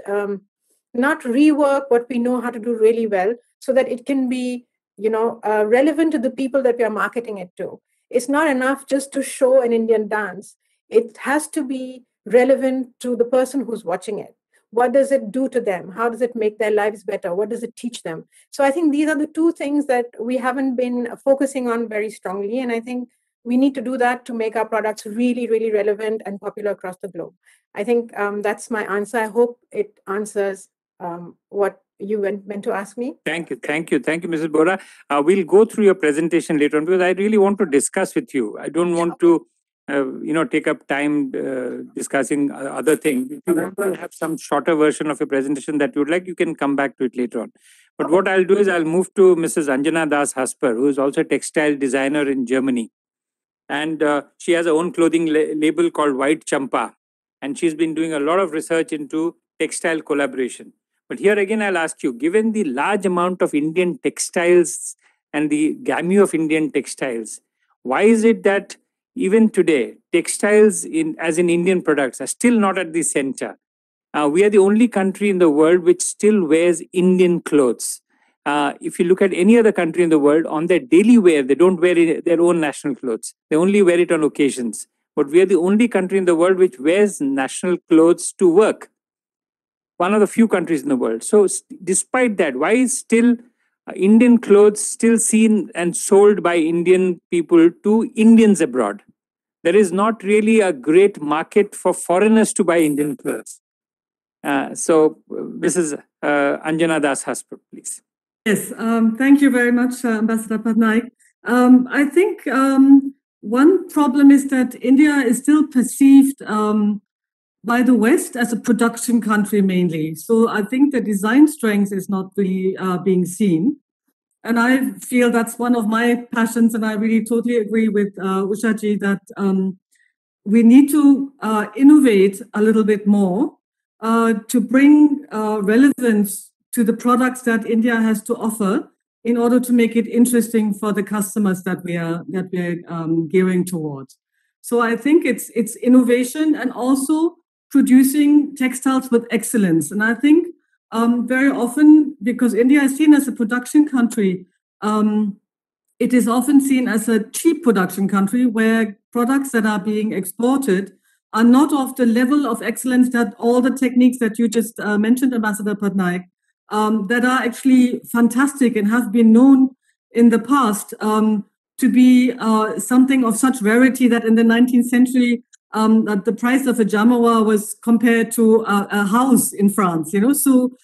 S8: not rework what we know how to do really well so that it can be relevant to the people that we are marketing it to. It's not enough just to show an Indian dance. It has to be relevant to the person who's watching it. What does it do to them? How does it make their lives better? What does it teach them? So I think these are the two things that we haven't been focusing on very strongly. And I think we need to do that to make our products really, really relevant and popular across the globe. I think that's my answer. I hope it answers what you meant to ask me.
S4: Thank you, Mrs. Bora. We'll go through your presentation later on because I really want to discuss with you. I don't want to, take up time discussing other things. If you want to have some shorter version of your presentation that you would like, you can come back to it later on. But what I'll do is I'll move to Mrs. Anjana Das Hasper, who is also a textile designer in Germany. And she has her own clothing label called White Champa. And she's been doing a lot of research into textile collaboration. But here again, I'll ask you, given the large amount of Indian textiles and the gamut of Indian textiles, why is it that even today, textiles as in Indian products are still not at the center? We are the only country in the world which still wears Indian clothes. If you look at any other country in the world, on their daily wear, they don't wear their own national clothes. They only wear it on occasions. But we are the only country in the world which wears national clothes to work. One of the few countries in the world. So despite that, why is still Indian clothes still seen and sold by Indian people to Indians abroad? There is not really a great market for foreigners to buy Indian clothes. So Mrs. Anjana Das Hasper, please.
S9: Yes, thank you very much, Ambassador Patnaik. I think one problem is that India is still perceived by the West as a production country mainly. So I think the design strength is not really being seen. And I feel that's one of my passions, and I really totally agree with Ushaji that we need to innovate a little bit more to bring relevance to the products that India has to offer in order to make it interesting for the customers that we are gearing towards. So I think it's innovation and also producing textiles with excellence. And I think very often, because India is seen as a production country, it is often seen as a cheap production country where products that are being exported are not of the level of excellence that all the techniques that you just mentioned, Ambassador Patnaik, that are actually fantastic and have been known in the past to be something of such rarity that in the 19th century, the price of a jamawa was compared to a house in France, So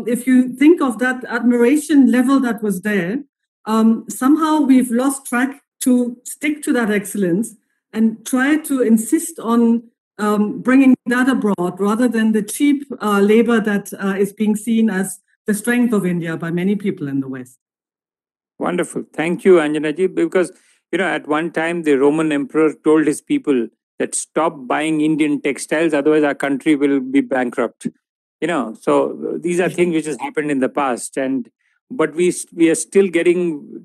S9: if you think of that admiration level that was there, somehow we've lost track to stick to that excellence and try to insist on bringing that abroad rather than the cheap labor that is being seen as the strength of India by many people in the West.
S4: Wonderful. Thank you, Anjanaji, because, at one time, the Roman emperor told his people that stop buying Indian textiles, otherwise our country will be bankrupt. So these are things which has happened in the past, but we are still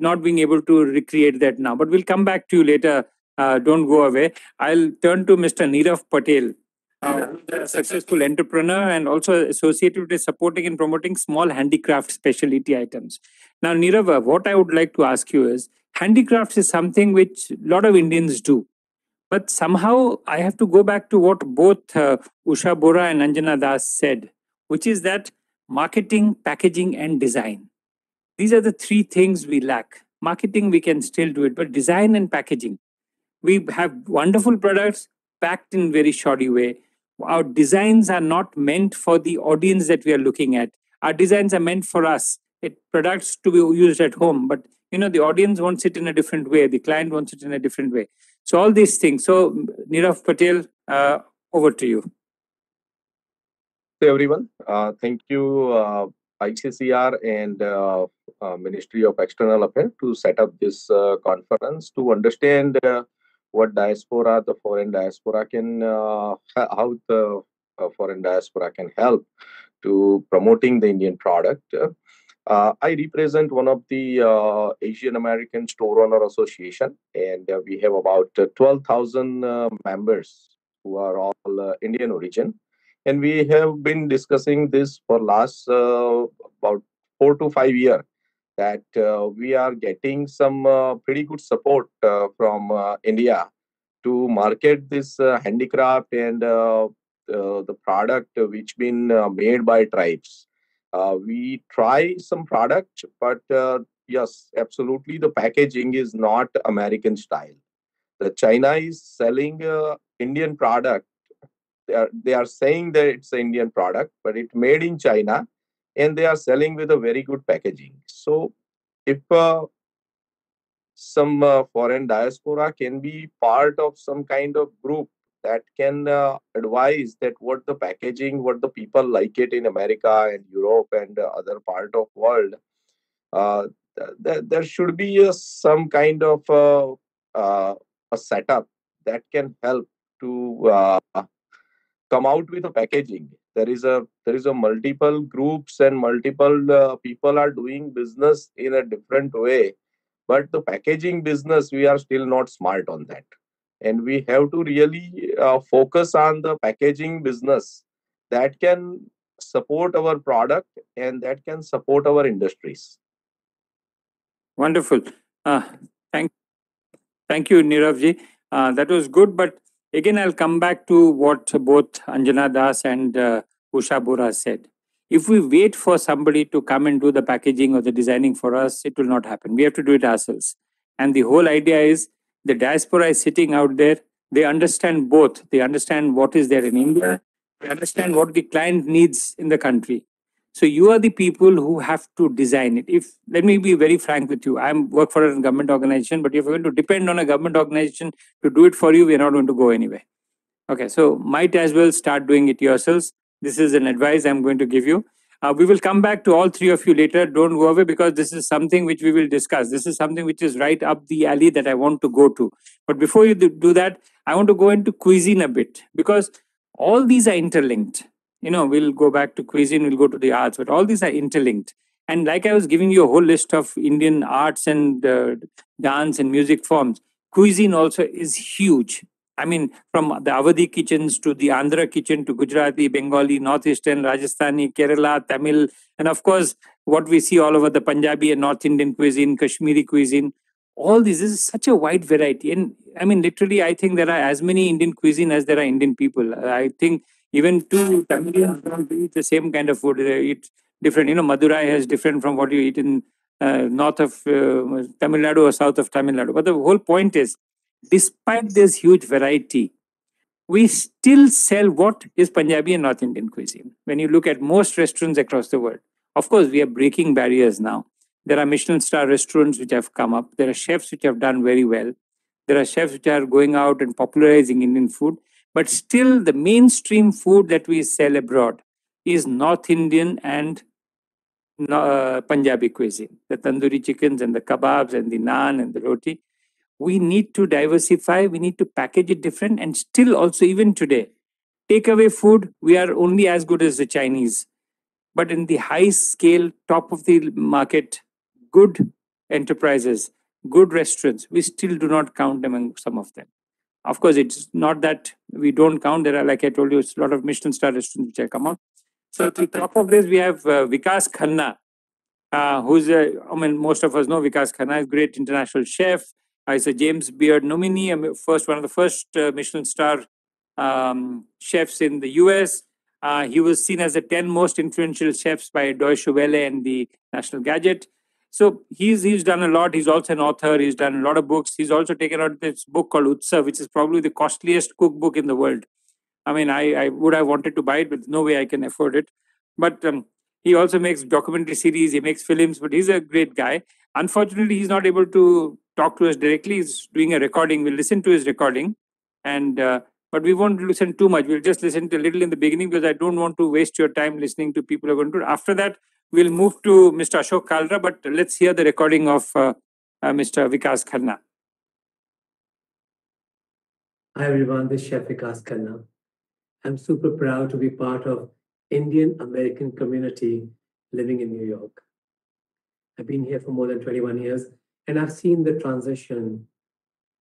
S4: not being able to recreate that now. But we'll come back to you later. Don't go away. I'll turn to Mr. Nirav Patel, a successful entrepreneur and also associated with supporting and promoting small handicraft specialty items. Now, Nirav, what I would like to ask you is, handicrafts is something which a lot of Indians do. But somehow I have to go back to what both Usha Bora and Anjana Das said, which is that marketing, packaging, and design. These are the three things we lack. Marketing, we can still do it, but design and packaging. We have wonderful products packed in very shoddy way. Our designs are not meant for the audience that we are looking at. Our designs are meant for us. Products to be used at home, but the audience wants it in a different way. The client wants it in a different way. So all these things. So Nirav Patel, over to you.
S10: Hey everyone, thank you ICCR and Ministry of External Affairs to set up this conference to understand what diaspora, the foreign diaspora can, how the foreign diaspora can help to promoting the Indian product. I represent one of the Asian American Store Owner Association, and we have about 12,000 members who are all Indian origin. And we have been discussing this for last about 4 to 5 years, that we are getting some pretty good support from India to market this handicraft and the product which been made by tribes. We try some product, but yes, absolutely, the packaging is not American style. The China is selling Indian product. They are saying that it's an Indian product, but it's made in China, and they are selling with a very good packaging. So if some foreign diaspora can be part of some kind of group that can advise that what the packaging, what the people like it in America and Europe and other part of world, there should be some kind of a setup that can help to come out with a packaging. There is a multiple groups and multiple people are doing business in a different way, but the packaging business, we are still not smart on that, and we have to really focus on the packaging business that can support our product and that can support our industries.
S4: Wonderful. Thank you, Niravji. That was good, but again, I'll come back to what both Anjana Das and Usha Bora said. If we wait for somebody to come and do the packaging or the designing for us, it will not happen. We have to do it ourselves. And the whole idea is the diaspora is sitting out there. They understand both. They understand what is there in India. They understand what the client needs in the country. So you are the people who have to design it. Let me be very frank with you. I work for a government organization, but if you're going to depend on a government organization to do it for you, we're not going to go anywhere. Okay, so might as well start doing it yourselves. This is an advice I'm going to give you. We will come back to all three of you later. Don't go away, because this is something which we will discuss. This is something which is right up the alley that I want to go to. But before you do that, I want to go into cuisine a bit, because all these are interlinked. We'll go back to cuisine, we'll go to the arts, but all these are interlinked. And like I was giving you a whole list of Indian arts and dance and music forms, cuisine also is huge. I mean, from the Awadhi kitchens to the Andhra kitchen to Gujarati, Bengali, Northeastern, Rajasthani, Kerala, Tamil, and of course, what we see all over the Punjabi and North Indian cuisine, Kashmiri cuisine, all this is such a wide variety. And I mean, literally, I think there are as many Indian cuisine as there are Indian people. I think even two Tamilians don't eat the same kind of food. They eat different. Madurai is different from what you eat in north of Tamil Nadu or south of Tamil Nadu. But the whole point is, despite this huge variety, we still sell what is Punjabi and North Indian cuisine. When you look at most restaurants across the world, of course, we are breaking barriers now. There are Michelin star restaurants which have come up. There are chefs which have done very well. There are chefs which are going out and popularizing Indian food. But still, the mainstream food that we sell abroad is North Indian and Punjabi cuisine. The tandoori chickens and the kebabs and the naan and the roti. We need to diversify. We need to package it different. And still also, even today, takeaway food, we are only as good as the Chinese. But in the high scale, top of the market, good enterprises, good restaurants, we still do not count among some of them. Of course, it's not that we don't count. There are, like I told you, a lot of Michelin star restaurants which have come out. So to top of this, we have Vikas Khanna, who's I mean, most of us know Vikas Khanna is a great international chef. He's a James Beard nominee, one of the first Michelin star chefs in the US. He was seen as the 10 most influential chefs by Deutsche Welle and the National Gadget. So he's done a lot. He's also an author. He's done a lot of books. He's also taken out this book called Utsav, which is probably the costliest cookbook in the world. I mean, I would have wanted to buy it, but no way I can afford it. But he also makes documentary series. He makes films, but he's a great guy. Unfortunately, he's not able to talk to us directly. He's doing a recording. We'll listen to his recording, and but we won't listen too much. We'll just listen to a little in the beginning because I don't want to waste your time listening to people who are going to. After that, we'll move to Mr. Ashok Kalra, but let's hear the recording of Mr. Vikas Khanna.
S11: Hi everyone, this is Chef Vikas Khanna. I'm super proud to be part of Indian American community living in New York. I've been here for more than 21 years and I've seen the transition,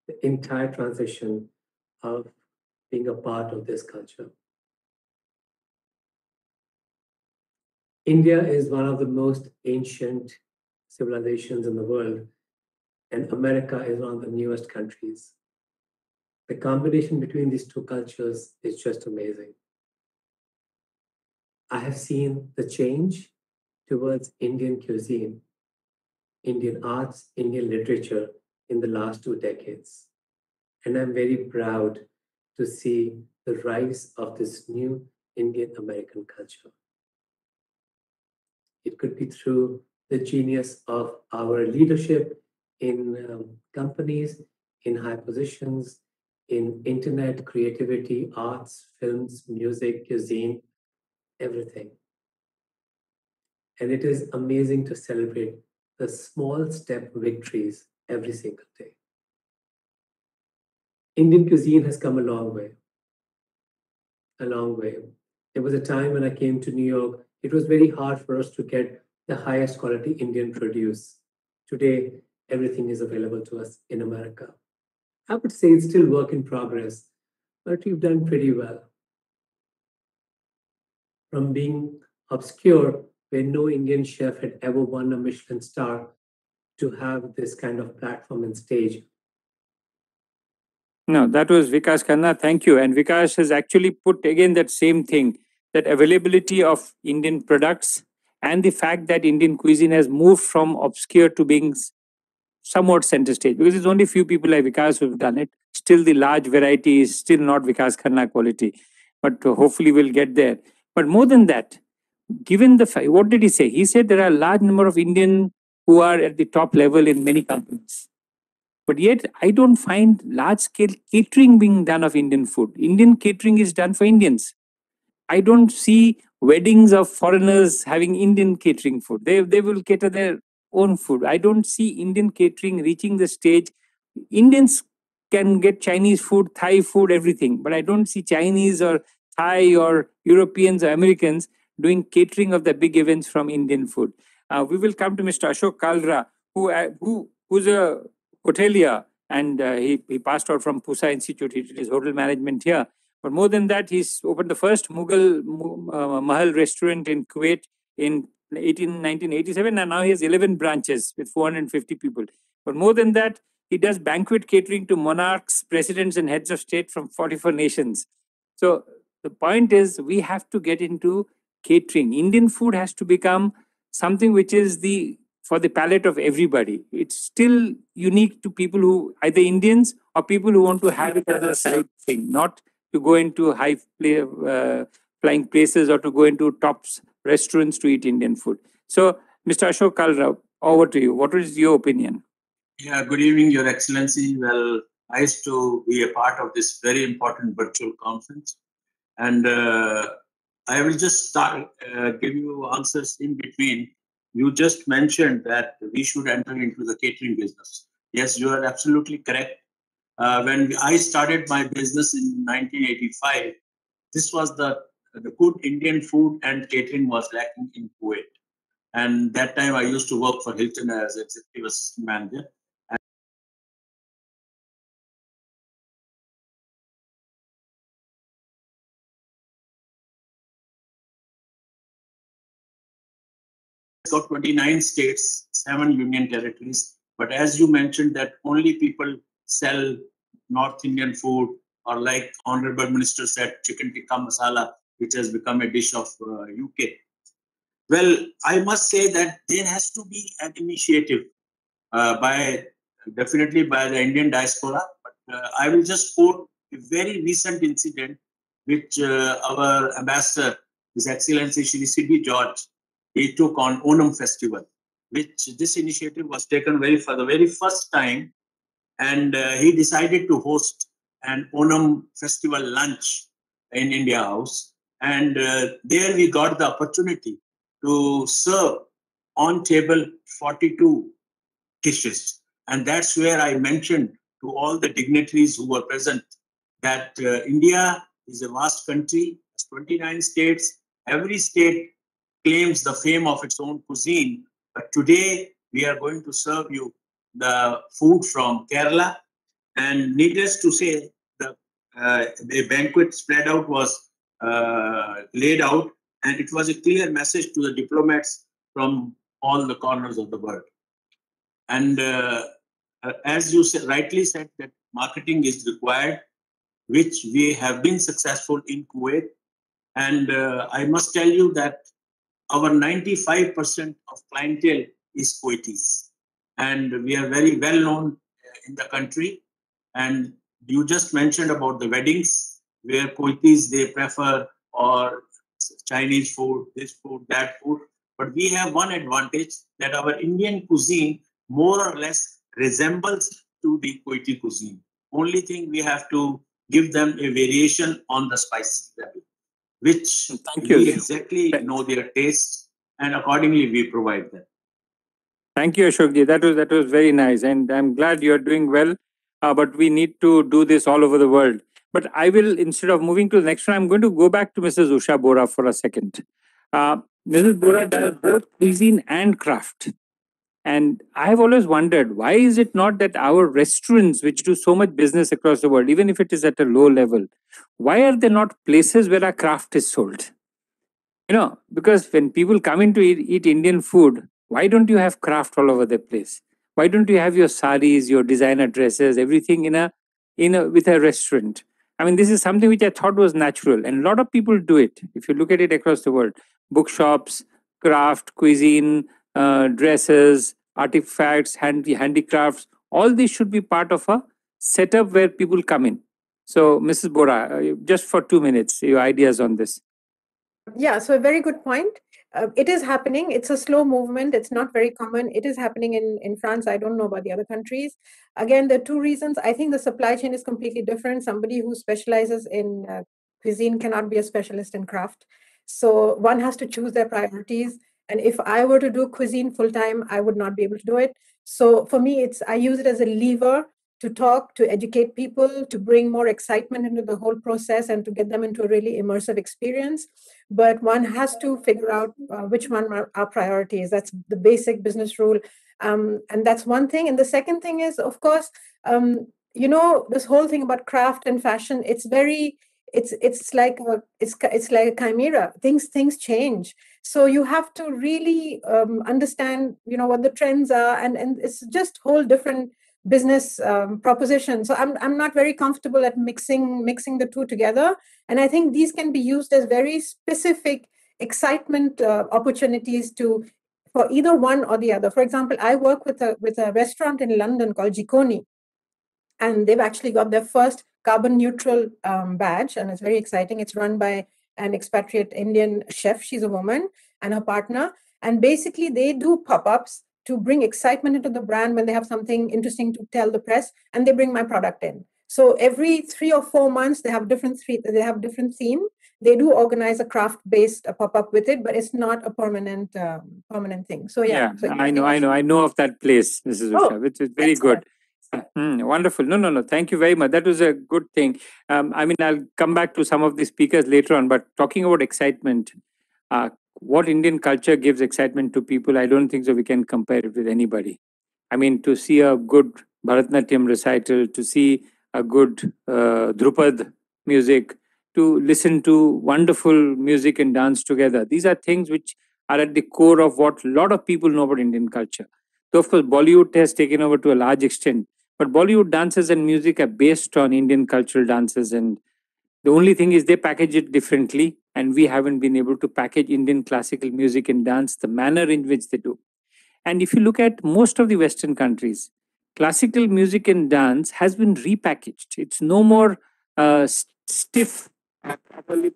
S11: the entire transition of being a part of this culture. India is one of the most ancient civilizations in the world, and America is one of the newest countries. The combination between these two cultures is just amazing. I have seen the change towards Indian cuisine, Indian arts, Indian literature in the last 2 decades. And I'm very proud to see the rise of this new Indian American culture. It could be through the genius of our leadership in companies, in high positions, in internet, creativity, arts, films, music, cuisine, everything. And it is amazing to celebrate the small step victories every single day. Indian cuisine has come a long way. A long way. There was a time when I came to New York, it was very hard for us to get the highest quality Indian produce. Today, everything is available to us in America. I would say it's still work in progress, but we've done pretty well. From being obscure, where no Indian chef had ever won a Michelin star, to have this kind of platform and stage.
S4: No, that was Vikas Khanna. Thank you. And Vikas has actually put again that same thing, that availability of Indian products and the fact that Indian cuisine has moved from obscure to being somewhat center stage, because there's only few people like Vikas who have done it. Still, the large variety is still not Vikas Khanna quality, but hopefully we'll get there. But more than that, given the fact, what did he say? He said there are a large number of Indian who are at the top level in many companies. But yet, I don't find large-scale catering being done of Indian food. Indian catering is done for Indians. I don't see weddings of foreigners having Indian catering food. They will cater their own food. I don't see Indian catering reaching the stage. Indians can get Chinese food, Thai food, everything. But I don't see Chinese or Thai or Europeans or Americans doing catering of the big events from Indian food. We will come to Mr. Ashok Kalra, who's a hotelier, and he passed out from Pusa Institute. He did his hotel management here. But more than that, he's opened the first Mughal Mahal restaurant in Kuwait in 1987, and now he has 11 branches with 450 people. But more than that, he does banquet catering to monarchs, presidents, and heads of state from 44 nations. So the point is, we have to get into catering. Indian food has to become something which is for the palate of everybody. It's still unique to people who, either Indians or people who want to have it as a side thing, not to go into flying places or to go into top restaurants to eat Indian food. So, Mr. Ashok Kalra, over to you. What is your opinion?
S12: Yeah, good evening, Your Excellency. Well, nice to be a part of this very important virtual conference. And I will just start, give you answers in between. You just mentioned that we should enter into the catering business. Yes, you are absolutely correct. When I started my business in 1985, this was the good Indian food and catering was lacking in Kuwait. And that time I used to work for Hilton as executive assistant manager. got 29 states, 7 union territories. But as you mentioned, that only people sell North Indian food, or like Honorable Minister said, chicken tikka masala, which has become a dish of UK. Well, I must say that there has to be an initiative definitely by the Indian diaspora. But I will just quote a very recent incident which our ambassador, His Excellency Shri C.B. George, he took on Onam festival, which this initiative was taken for the very first time, and he decided to host an Onam festival lunch in India House, and there we got the opportunity to serve on table 42 dishes, and that's where I mentioned to all the dignitaries who were present that India is a vast country, 29 states. Every state claims the fame of its own cuisine. But today we are going to serve you the food from Kerala. And needless to say, the banquet spread out was laid out, and it was a clear message to the diplomats from all the corners of the world. And as you rightly said, that marketing is required, which we have been successful in Kuwait. And I must tell you that our 95% of clientele is Kuwaitis. And we are very well known in the country. And you just mentioned about the weddings, where Kuwaitis, they prefer or Chinese food, this food, that food. But we have one advantage, that our Indian cuisine more or less resembles to the Kuwaiti cuisine. Only thing, we have to give them a variation on the spices level, which we exactly know their taste, and accordingly we provide them.
S4: Thank you, Ashokji. That was very nice, and I'm glad you're doing well. But we need to do this all over the world. But I will, instead of moving to the next one, I'm going to go back to Mrs. Usha Bora for a second. Mrs. Bora does both cuisine and craft. And I've always wondered, why is it not that our restaurants, which do so much business across the world, even if it is at a low level, why are there not places where our craft is sold? You know, because when people come in to eat Indian food, why don't you have craft all over the place? Why don't you have your saris, your designer dresses, everything with a restaurant? I mean, this is something which I thought was natural, and a lot of people do it. If you look at it across the world, bookshops, craft, cuisine, dresses, artifacts, handicrafts, all these should be part of a setup where people come in. So, Mrs. Bora, just for 2 minutes, your ideas on this.
S8: Yeah, so a very good point. It is happening. It's a slow movement. It's not very common. It is happening in France. I don't know about the other countries. Again, there are two reasons. I think the supply chain is completely different. Somebody who specializes in cuisine cannot be a specialist in craft. So one has to choose their priorities. And if I were to do cuisine full time, I would not be able to do it. So for me, I use it as a lever to talk, to educate people, to bring more excitement into the whole process, and to get them into a really immersive experience. But one has to figure out which one are our priorities. That's the basic business rule. And that's one thing. And the second thing is, of course, this whole thing about craft and fashion, it's like a chimera. Things change. So you have to really understand, what the trends are, and it's just whole different business proposition. So I'm not very comfortable at mixing the two together. And I think these can be used as very specific excitement opportunities for either one or the other. For example, I work with a restaurant in London called Jikoni, and they've actually got their first carbon neutral badge, and it's very exciting. It's run by an expatriate Indian chef. She's a woman, and her partner. And basically, they do pop-ups to bring excitement into the brand when they have something interesting to tell the press, and they bring my product in. So every 3 or 4 months, they have different theme. They do organize a craft-based pop-up with it, but it's not a permanent thing. So yeah. So
S4: I know of that place, Mrs. Usha, which is very good. Wonderful. No. Thank you very much. That was a good thing. I'll come back to some of the speakers later on, but talking about excitement, what Indian culture gives excitement to people, I don't think so we can compare it with anybody. I mean, to see a good Bharatanatyam recital, to see a good Drupad music, to listen to wonderful music and dance together. These are things which are at the core of what a lot of people know about Indian culture. So of course, Bollywood has taken over to a large extent, but Bollywood dances and music are based on Indian cultural dances, and the only thing is they package it differently, and we haven't been able to package Indian classical music and dance the manner in which they do. And if you look at most of the Western countries, classical music and dance has been repackaged. It's no more stiff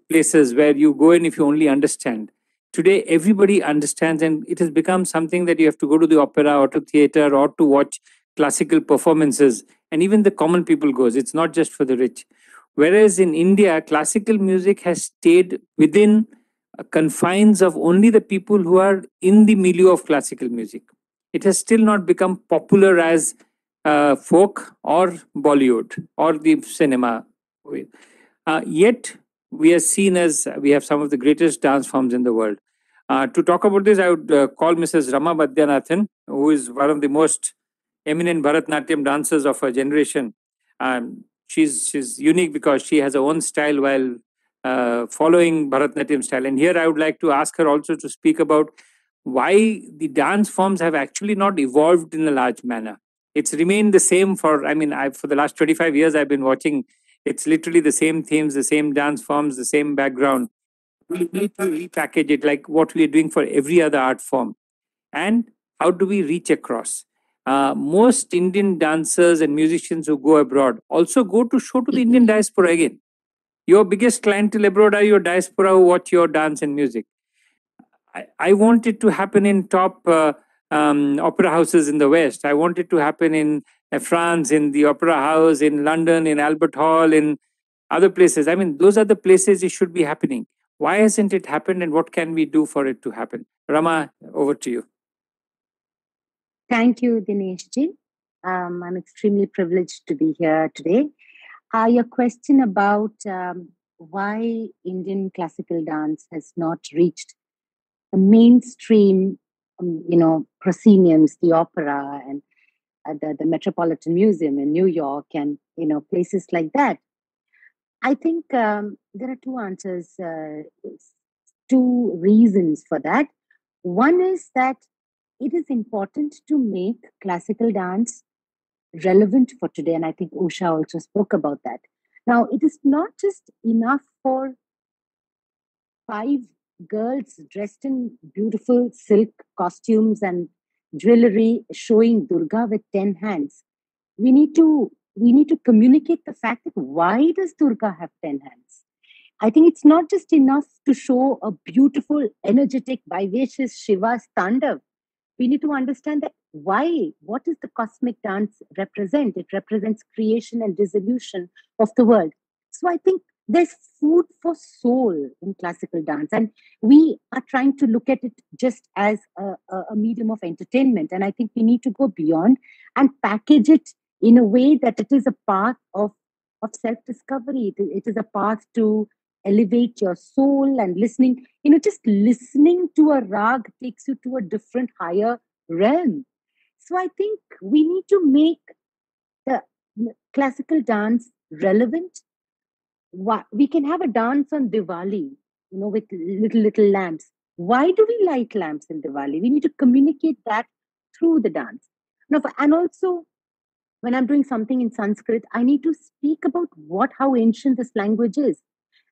S4: places where you go in if you only understand. Today, everybody understands, and it has become something that you have to go to the opera or to theater or to watch classical performances. And even the common people goes. It's not just for the rich. Whereas in India, classical music has stayed within confines of only the people who are in the milieu of classical music. It has still not become popular as folk or Bollywood or the cinema. Yet we are seen as we have some of the greatest dance forms in the world. To talk about this, I would call Mrs. Rama Badyanathan, who is one of the most eminent Bharatnatyam dancers of her generation. She's unique because she has her own style while following Bharatnatyam style. And here I would like to ask her also to speak about why the dance forms have actually not evolved in a large manner. It's remained the same for the last 25 years I've been watching. It's literally the same themes, the same dance forms, the same background. We need to repackage it like what we are doing for every other art form. And how do we reach across? Most Indian dancers and musicians who go abroad also go to show to the Indian diaspora again. Your biggest clientele abroad are your diaspora who watch your dance and music. I want it to happen in top opera houses in the West. I want it to happen in France, in the Opera House, in London, in Albert Hall, in other places. I mean, those are the places it should be happening. Why hasn't it happened, and what can we do for it to happen? Rama, over to you.
S13: Thank you, Dineshji. I'm extremely privileged to be here today. Your question about why Indian classical dance has not reached the mainstream, prosceniums, the opera, and the Metropolitan Museum in New York, and places like that. I think there are two answers, two reasons for that. One is that it is important to make classical dance relevant for today, and I think Usha also spoke about that. Now, it is not just enough for 5 girls dressed in beautiful silk costumes and jewelry showing Durga with 10 hands. We need to communicate the fact that why does Durga have 10 hands? I think it's not just enough to show a beautiful, energetic, vivacious Shiva's Tandav. We need to understand that why, what does the cosmic dance represent? It represents creation and dissolution of the world. So I think there's food for soul in classical dance, and we are trying to look at it just as a medium of entertainment. And I think we need to go beyond and package it in a way that it is a path of self-discovery. It is a path to elevate your soul, and listening, just listening to a rag takes you to a different, higher realm. So I think we need to make the classical dance relevant. We can have a dance on Diwali, with little lamps. Why do we light lamps in Diwali? We need to communicate that through the dance. Now, and also, when I'm doing something in Sanskrit, I need to speak about how ancient this language is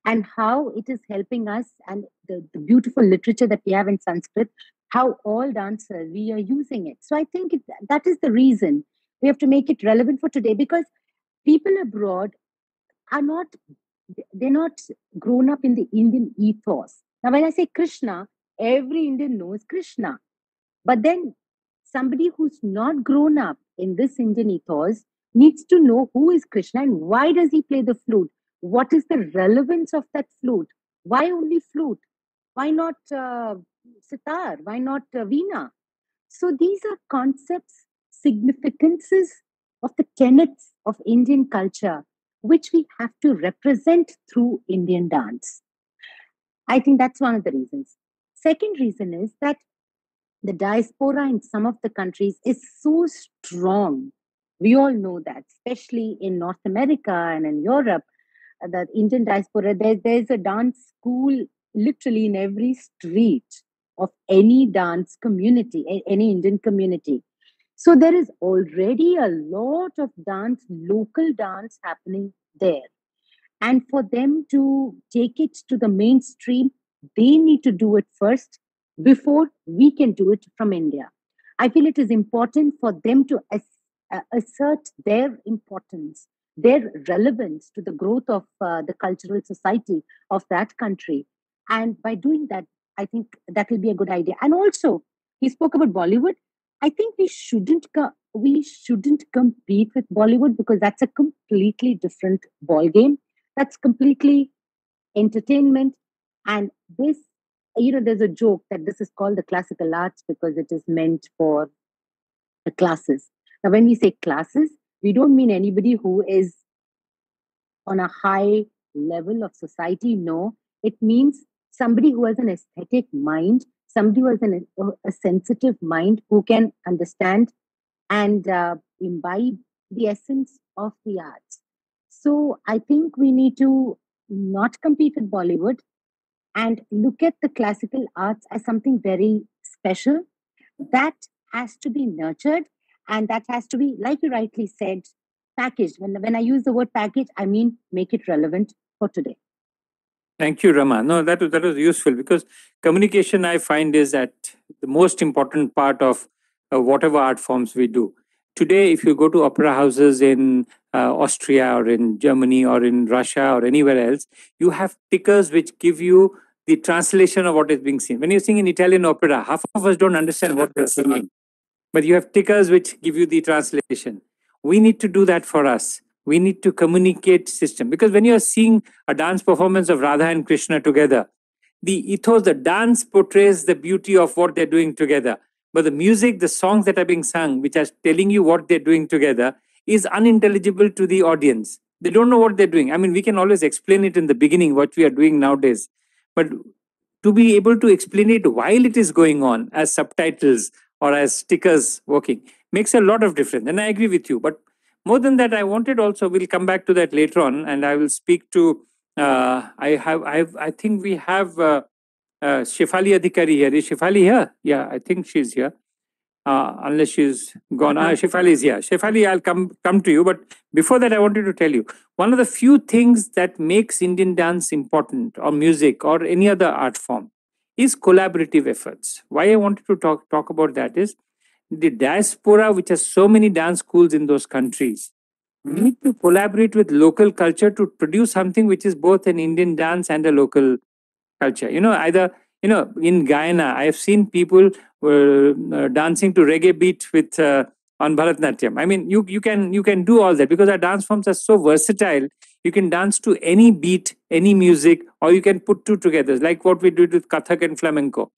S13: and how it is helping us, and the beautiful literature that we have in Sanskrit, how all dancers, we are using it. So I think that is the reason we have to make it relevant for today, because people abroad they're not grown up in the Indian ethos. Now, when I say Krishna, every Indian knows Krishna. But then somebody who's not grown up in this Indian ethos needs to know who is Krishna and why does he play the flute? What is the relevance of that flute? Why only flute? Why not sitar? Why not veena? So these are concepts, significances of the tenets of Indian culture, which we have to represent through Indian dance. I think that's one of the reasons. Second reason is that the diaspora in some of the countries is so strong. We all know that, especially in North America and in Europe, the Indian diaspora, there's a dance school literally in every street. of any dance community, any Indian community. So there is already a lot of dance, local dance happening there. And for them to take it to the mainstream, they need to do it first before we can do it from India. I feel it is important for them to assert their importance, their relevance to the growth of the cultural society of that country. And by doing that, I think that will be a good idea. And also, he spoke about Bollywood. I think we shouldn't compete with Bollywood because that's a completely different ball game. That's completely entertainment. And this, there's a joke that this is called the classical arts because it is meant for the classes. Now, when we say classes, we don't mean anybody who is on a high level of society. No, it means somebody who has an aesthetic mind, somebody who has a sensitive mind, who can understand and imbibe the essence of the arts. So I think we need to not compete with Bollywood and look at the classical arts as something very special that has to be nurtured, and that has to be, like you rightly said, packaged. When I use the word package, I mean make it relevant for today.
S4: Thank you, Rama. No, that was useful because communication, I find, is at the most important part of whatever art forms we do. Today, if you go to opera houses in Austria or in Germany or in Russia or anywhere else, you have tickers which give you the translation of what is being seen. When you sing in Italian opera, half of us don't understand what they're singing, but you have tickers which give you the translation. We need to do that for us. We need to communicate system, because when you're seeing a dance performance of Radha and Krishna together, the ethos, the dance portrays the beauty of what they're doing together. But the music, the songs that are being sung, which are telling you what they're doing together, is unintelligible to the audience. They don't know what they're doing. I mean, we can always explain it in the beginning, what we are doing nowadays. But to be able to explain it while it is going on as subtitles or as stickers working makes a lot of difference. And I agree with you. But more than that, I wanted also, we'll come back to that later on, and I will speak to, I think we have Shefali Adhikari here. Is Shefali here? Yeah, I think she's here. Unless she's gone. Shefali is here. Shefali, I'll come to you. But before that, I wanted to tell you, one of the few things that makes Indian dance important, or music, or any other art form, is collaborative efforts. Why I wanted to talk about that is the diaspora, which has so many dance schools in those countries, need to collaborate with local culture to produce something which is both an Indian dance and a local culture. Either, in Guyana, I have seen people dancing to reggae beat with on Bharatnatyam. I mean, you can do all that because our dance forms are so versatile. You can dance to any beat, any music, or you can put two together, like what we did with Kathak and flamenco,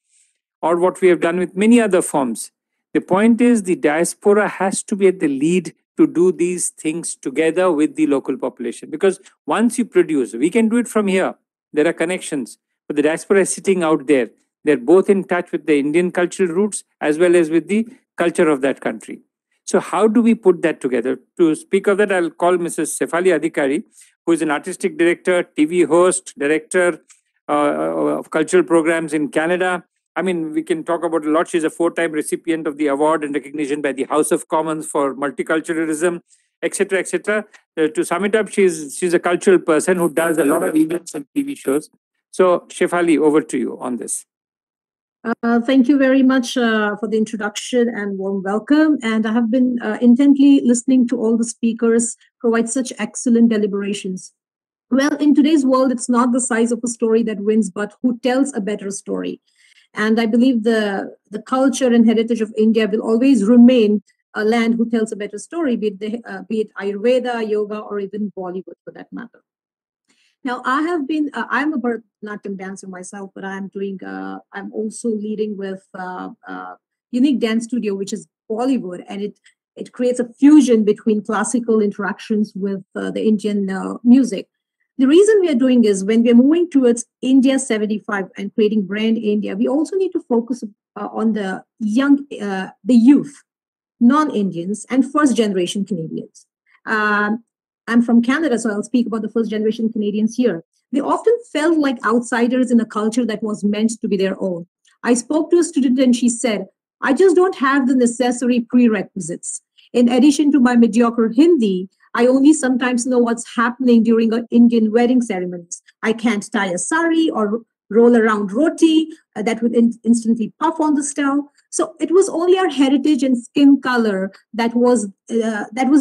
S4: or what we have done with many other forms. The point is, the diaspora has to be at the lead to do these things together with the local population. Because once you produce, we can do it from here. There are connections. But the diaspora is sitting out there. They're both in touch with the Indian cultural roots as well as with the culture of that country. So how do we put that together? To speak of that, I'll call Mrs. Shefali Adhikari, who is an artistic director, TV host, director of cultural programs in Canada. I mean, we can talk about a lot. She's a 4-time recipient of the award and recognition by the House of Commons for multiculturalism, etc., etc. To sum it up, she's a cultural person who does a lot of events and TV shows. So, Shefali, over to you on this.
S14: Thank you very much for the introduction and warm welcome. And I have been intently listening to all the speakers provide such excellent deliberations. Well, in today's world, it's not the size of a story that wins, but who tells a better story. And I believe the culture and heritage of India will always remain a land who tells a better story, be it Ayurveda, yoga, or even Bollywood for that matter. Now, I'm a Bharatanatyam dancer myself, but I'm also leading with Unique Dance Studio, which is Bollywood, and it creates a fusion between classical interactions with the Indian music. The reason we are doing is when we're moving towards India 75 and creating brand India, we also need to focus on the youth, non-Indians, and first-generation Canadians. I'm from Canada, so I'll speak about the first-generation Canadians here. They often felt like outsiders in a culture that was meant to be their own. I spoke to a student and she said, I just don't have the necessary prerequisites. In addition to my mediocre Hindi, I only sometimes know what's happening during an Indian wedding ceremonies. I can't tie a sari or roll around roti that would instantly puff on the stove. So it was only our heritage and skin color that was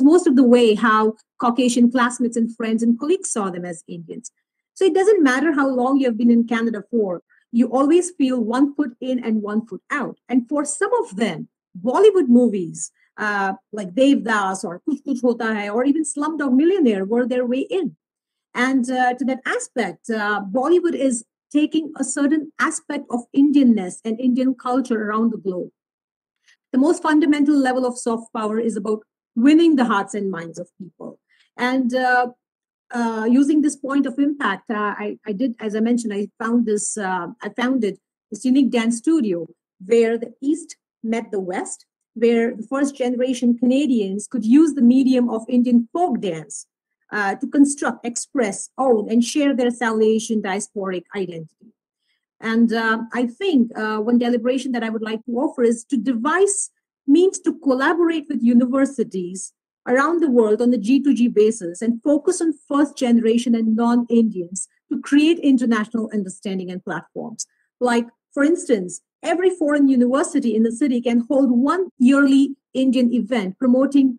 S14: most of the way how Caucasian classmates and friends and colleagues saw them as Indians. So it doesn't matter how long you have been in Canada for, you always feel one foot in and one foot out. And for some of them, Bollywood movies like Devdas or Kuch Kuch Hota Hai or even Slumdog Millionaire were their way in. And to that aspect, Bollywood is taking a certain aspect of Indianness and Indian culture around the globe. The most fundamental level of soft power is about winning the hearts and minds of people. And using this point of impact, I did, as I mentioned, I founded this unique dance studio where the East met the West, where the first generation Canadians could use the medium of Indian folk dance to construct, express, own, and share their South Asian diasporic identity. And I think one deliberation that I would like to offer is to devise means to collaborate with universities around the world on the G2G basis and focus on first generation and non-Indians to create international understanding and platforms. Like, for instance, every foreign university in the city can hold one yearly Indian event promoting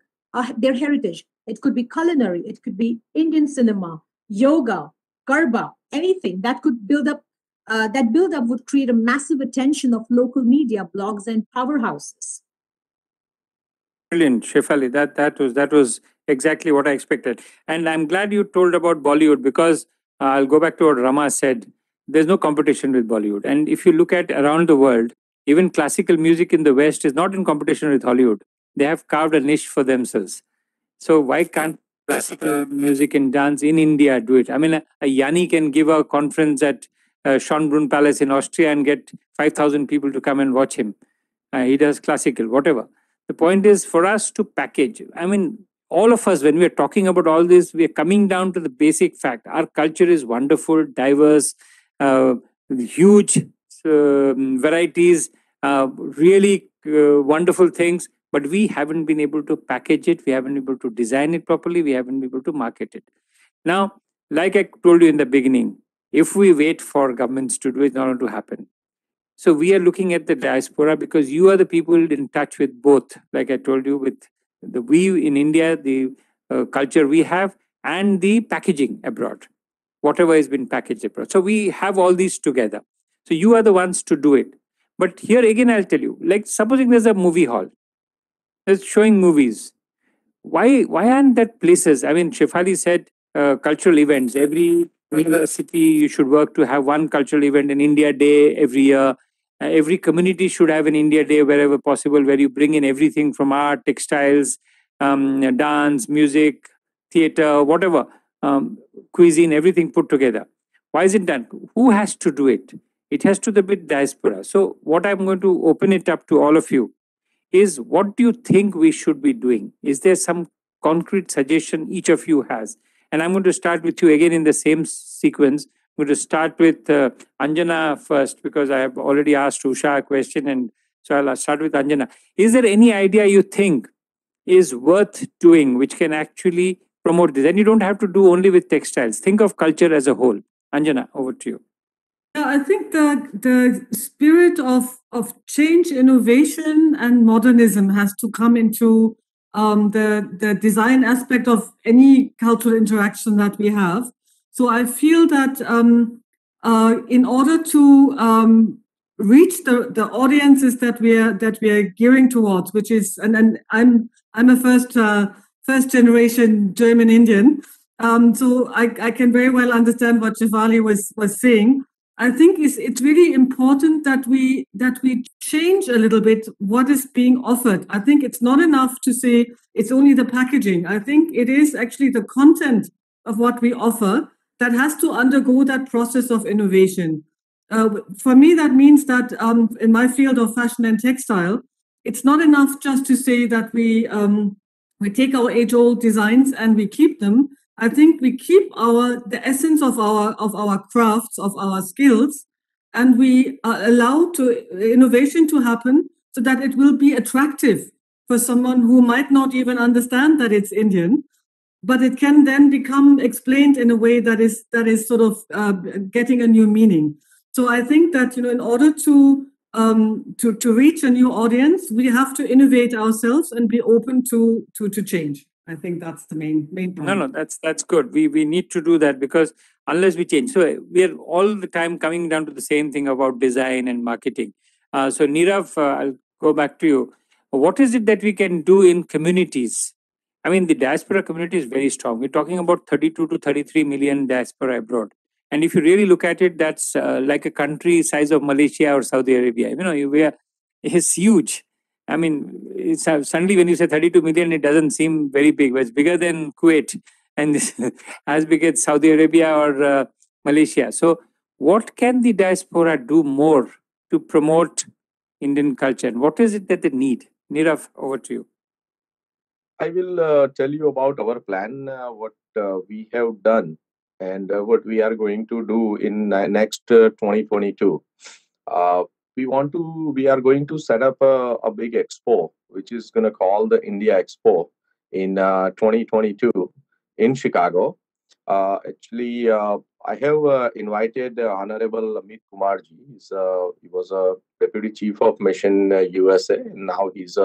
S14: their heritage. It could be culinary, it could be Indian cinema, yoga, garba, anything that could build up. That build-up would create a massive attention of local media, blogs, and powerhouses.
S4: Brilliant, Shefali. That was exactly what I expected. And I'm glad you told about Bollywood because I'll go back to what Rama said. There's no competition with Bollywood. And if you look at around the world, even classical music in the West is not in competition with Hollywood. They have carved a niche for themselves. So why can't classical music and dance in India do it? I mean, a Yanni can give a conference at Schönbrunn Palace in Austria and get 5,000 people to come and watch him. He does classical, whatever. The point is for us to package. I mean, all of us, when we are talking about all this, we are coming down to the basic fact. Our culture is wonderful, diverse, huge varieties, really wonderful things, but we haven't been able to package it. We haven't been able to design it properly. We haven't been able to market it. Now, like I told you in the beginning, if we wait for governments to do it, it's not going to happen. So we are looking at the diaspora because you are the people in touch with both, like I told you, with the we in India, the culture we have, and the packaging abroad, whatever has been packaged abroad. So we have all these together. So you are the ones to do it. But here again, I'll tell you, like supposing there's a movie hall, it's showing movies. Why aren't that places? I mean, Shefali said cultural events. Every university, you should work to have one cultural event, an India Day every year. Every community should have an India Day wherever possible, where you bring in everything from art, textiles, dance, music, theater, whatever, cuisine, everything put together. Why is it done? Who has to do it? It has to be the diaspora. So what I'm going to open it up to all of you is, what do you think we should be doing? Is there some concrete suggestion each of you has? And I'm going to start with you again in the same sequence. I'm going to start with Anjana first, because I have already asked Usha a question, and so I'll start with Anjana. Is there any idea you think is worth doing which can actually promote this? And you don't have to do only with textiles. Think of culture as a whole. Anjana, over to you.
S9: Yeah, I think the spirit of change, innovation, and modernism has to come into the design aspect of any cultural interaction that we have. So I feel that in order to reach the audiences that we are gearing towards, which is, and I'm a first generation German Indian, so I can very well understand what Shefali was saying. I think it's really important that we change a little bit what is being offered. I think it's not enough to say it's only the packaging. I think it is actually the content of what we offer that has to undergo that process of innovation. For me, that means that in my field of fashion and textile, it's not enough just to say that we take our age-old designs and we keep them. I think we keep the essence of our crafts, of our skills, and we allow innovation to happen so that it will be attractive for someone who might not even understand that it's Indian, but it can then become explained in a way that is sort of getting a new meaning. So I think that in order to reach a new audience, we have to innovate ourselves and be open to change. I think that's the main point.
S4: No, that's good. We need to do that, because unless we change, so we are all the time coming down to the same thing about design and marketing. So Nirav, I'll go back to you. What is it that we can do in communities? I mean, the diaspora community is very strong. We're talking about 32 to 33 million diaspora abroad. And if you really look at it, that's like a country size of Malaysia or Saudi Arabia. It's huge. I mean, it's suddenly when you say 32 million, it doesn't seem very big, but it's bigger than Kuwait and as big as Saudi Arabia or Malaysia. So what can the diaspora do more to promote Indian culture? And what is it that they need? Nirav, over to you.
S10: I will tell you about our plan, what we have done, and what we are going to do in next 2022. We are going to set up a big expo, which is going to call the India Expo in 2022 in Chicago. Actually, I have invited Honorable Amit Kumarji. He was a Deputy Chief of Mission USA, and now he's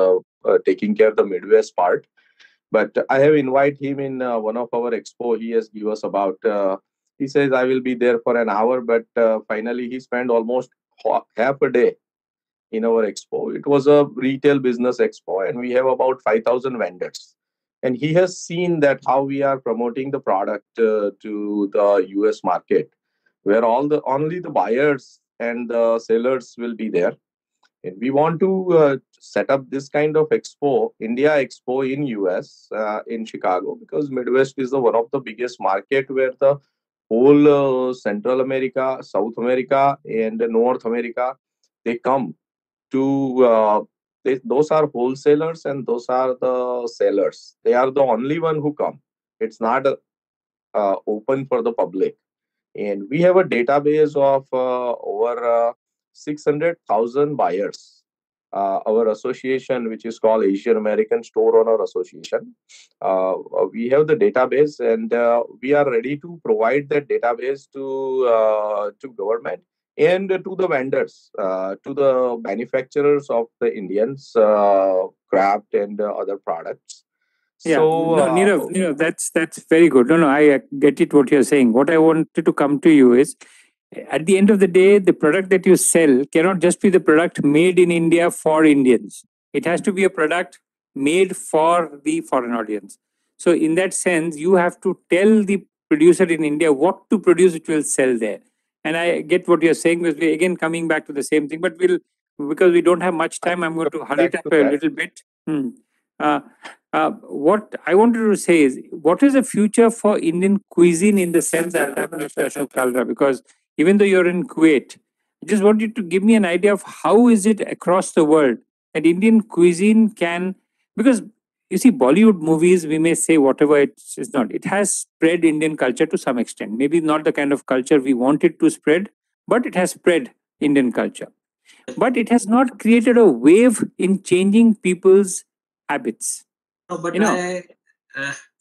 S10: taking care of the Midwest part. But I have invited him in one of our expo. He has given us about, he says, I will be there for an hour, but finally he spent almost half a day in our expo. It was a retail business expo, and we have about 5,000 vendors. And he has seen that how we are promoting the product to the US market, where only the buyers and the sellers will be there. And we want to set up this kind of expo, India Expo in US, in Chicago, because Midwest is one of the biggest market where the whole Central America, South America, and North America, they come to, those are wholesalers and those are the sellers. They are the only one who come. It's not open for the public. And we have a database of over 600,000 buyers. Our association, which is called Asian American Store Owner Association, we have the database, and we are ready to provide that database to government and to the vendors, to the manufacturers of the Indians craft and other products.
S4: Yeah,
S10: So,
S4: no, Nirav, that's very good. No, I get it what you're saying. What I wanted to come to you is, at the end of the day, the product that you sell cannot just be the product made in India for Indians. It has to be a product made for the foreign audience. So in that sense, you have to tell the producer in India what to produce, which will sell there. And I get what you're saying, because we're again coming back to the same thing, but because we don't have much time, I'm going to hurry it up a little bit. What I wanted to say is, what is the future for Indian cuisine in the sense that Mr. Ashok Kalra? Because even though you're in Kuwait, I just want you to give me an idea of how is it across the world that Indian cuisine can, because you see, Bollywood movies, we may say whatever it's not, it has spread Indian culture to some extent. Maybe not the kind of culture we wanted to spread, but it has spread Indian culture. But it has not created a wave in changing people's habits.
S12: No, but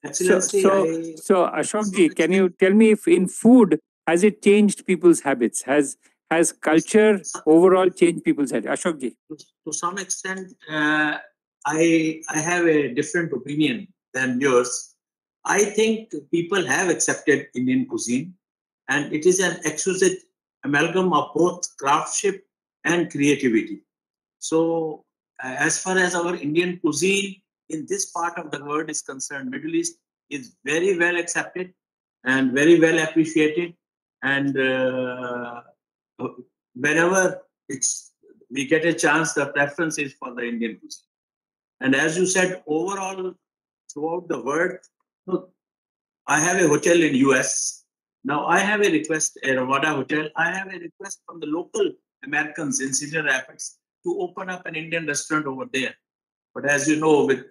S4: Excellency, so Ashokji, can you tell me if in food, has it changed people's habits? Has culture overall changed people's habits? Ashokji.
S12: To some extent, I have a different opinion than yours. I think people have accepted Indian cuisine, and it is an exquisite amalgam of both craftsmanship and creativity. So, as far as our Indian cuisine in this part of the world is concerned, Middle East is very well accepted and very well appreciated. And whenever we get a chance, the preference is for the Indian cuisine. And as you said, overall, throughout the world, I have a hotel in US. Now I have a request, a Ramada hotel. I have a request from the local Americans in Cedar Rapids to open up an Indian restaurant over there. But as you know, with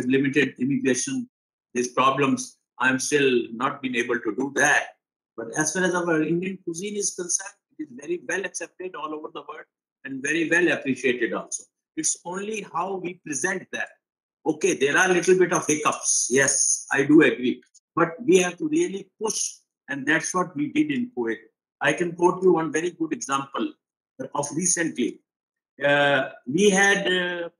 S12: limited immigration, these problems, I'm still not been able to do that. But as far as our Indian cuisine is concerned, is very well accepted all over the world and very well appreciated also. It's only how we present that. Okay, there are a little bit of hiccups. Yes, I do agree. But we have to really push, and that's what we did in Kuwait. I can quote you one very good example of recently. We had an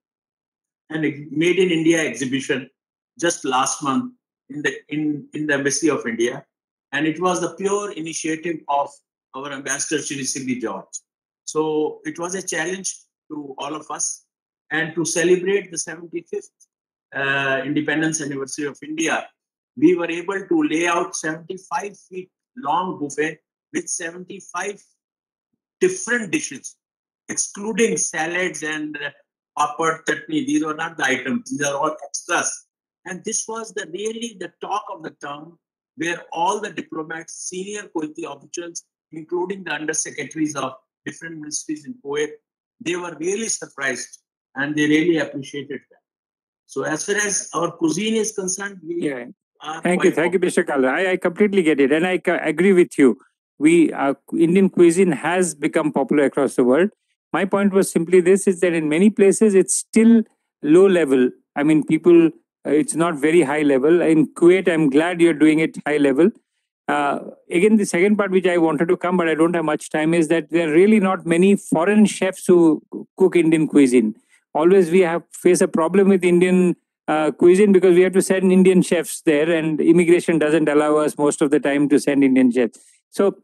S12: Made in India exhibition just last month in the Embassy of India, and it was the pure initiative of our Ambassador Shri Sigri George. So it was a challenge to all of us, and to celebrate the 75th independence anniversary of India, we were able to lay out 75 feet long buffet with 75 different dishes, excluding salads and papad, chutney. These are not the items, these are all extras. And this was really the talk of the town, where all the diplomats, senior Kuwaiti officials, including the undersecretaries of different ministries in Kuwait, they were really surprised and they really appreciated that. So as far as our cuisine is concerned, we are
S4: Thank you, Mr. Kalra. I completely get it, and I agree with you. Indian cuisine has become popular across the world. My point was simply this: is that in many places it's still low level. I mean, people, it's not very high level. In Kuwait, I'm glad you're doing it high level. Again, the second part which I wanted to come, but I don't have much time, is that there are really not many foreign chefs who cook Indian cuisine. Always we face a problem with Indian cuisine because we have to send Indian chefs there, and immigration doesn't allow us most of the time to send Indian chefs. So,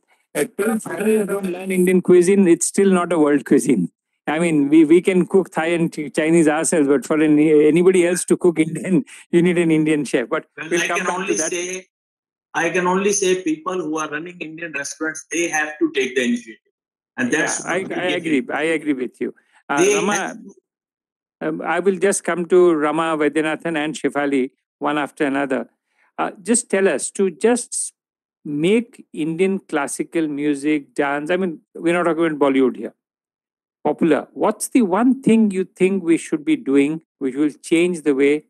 S4: till foreigners don't learn Indian cuisine, it's still not a world cuisine. I mean, we can cook Thai and Chinese ourselves, but for anybody else to cook Indian, you need an Indian chef. But
S12: well, I can only say people who are running Indian restaurants, they have to take the initiative. And that's
S4: I agree. I agree with you. Rama, I will just come to Rama, Vaidyanathan and Shefali one after another. Just tell us to just make Indian classical music, dance. I mean, we're not talking about Bollywood here. Popular. What's the one thing you think we should be doing which will change the way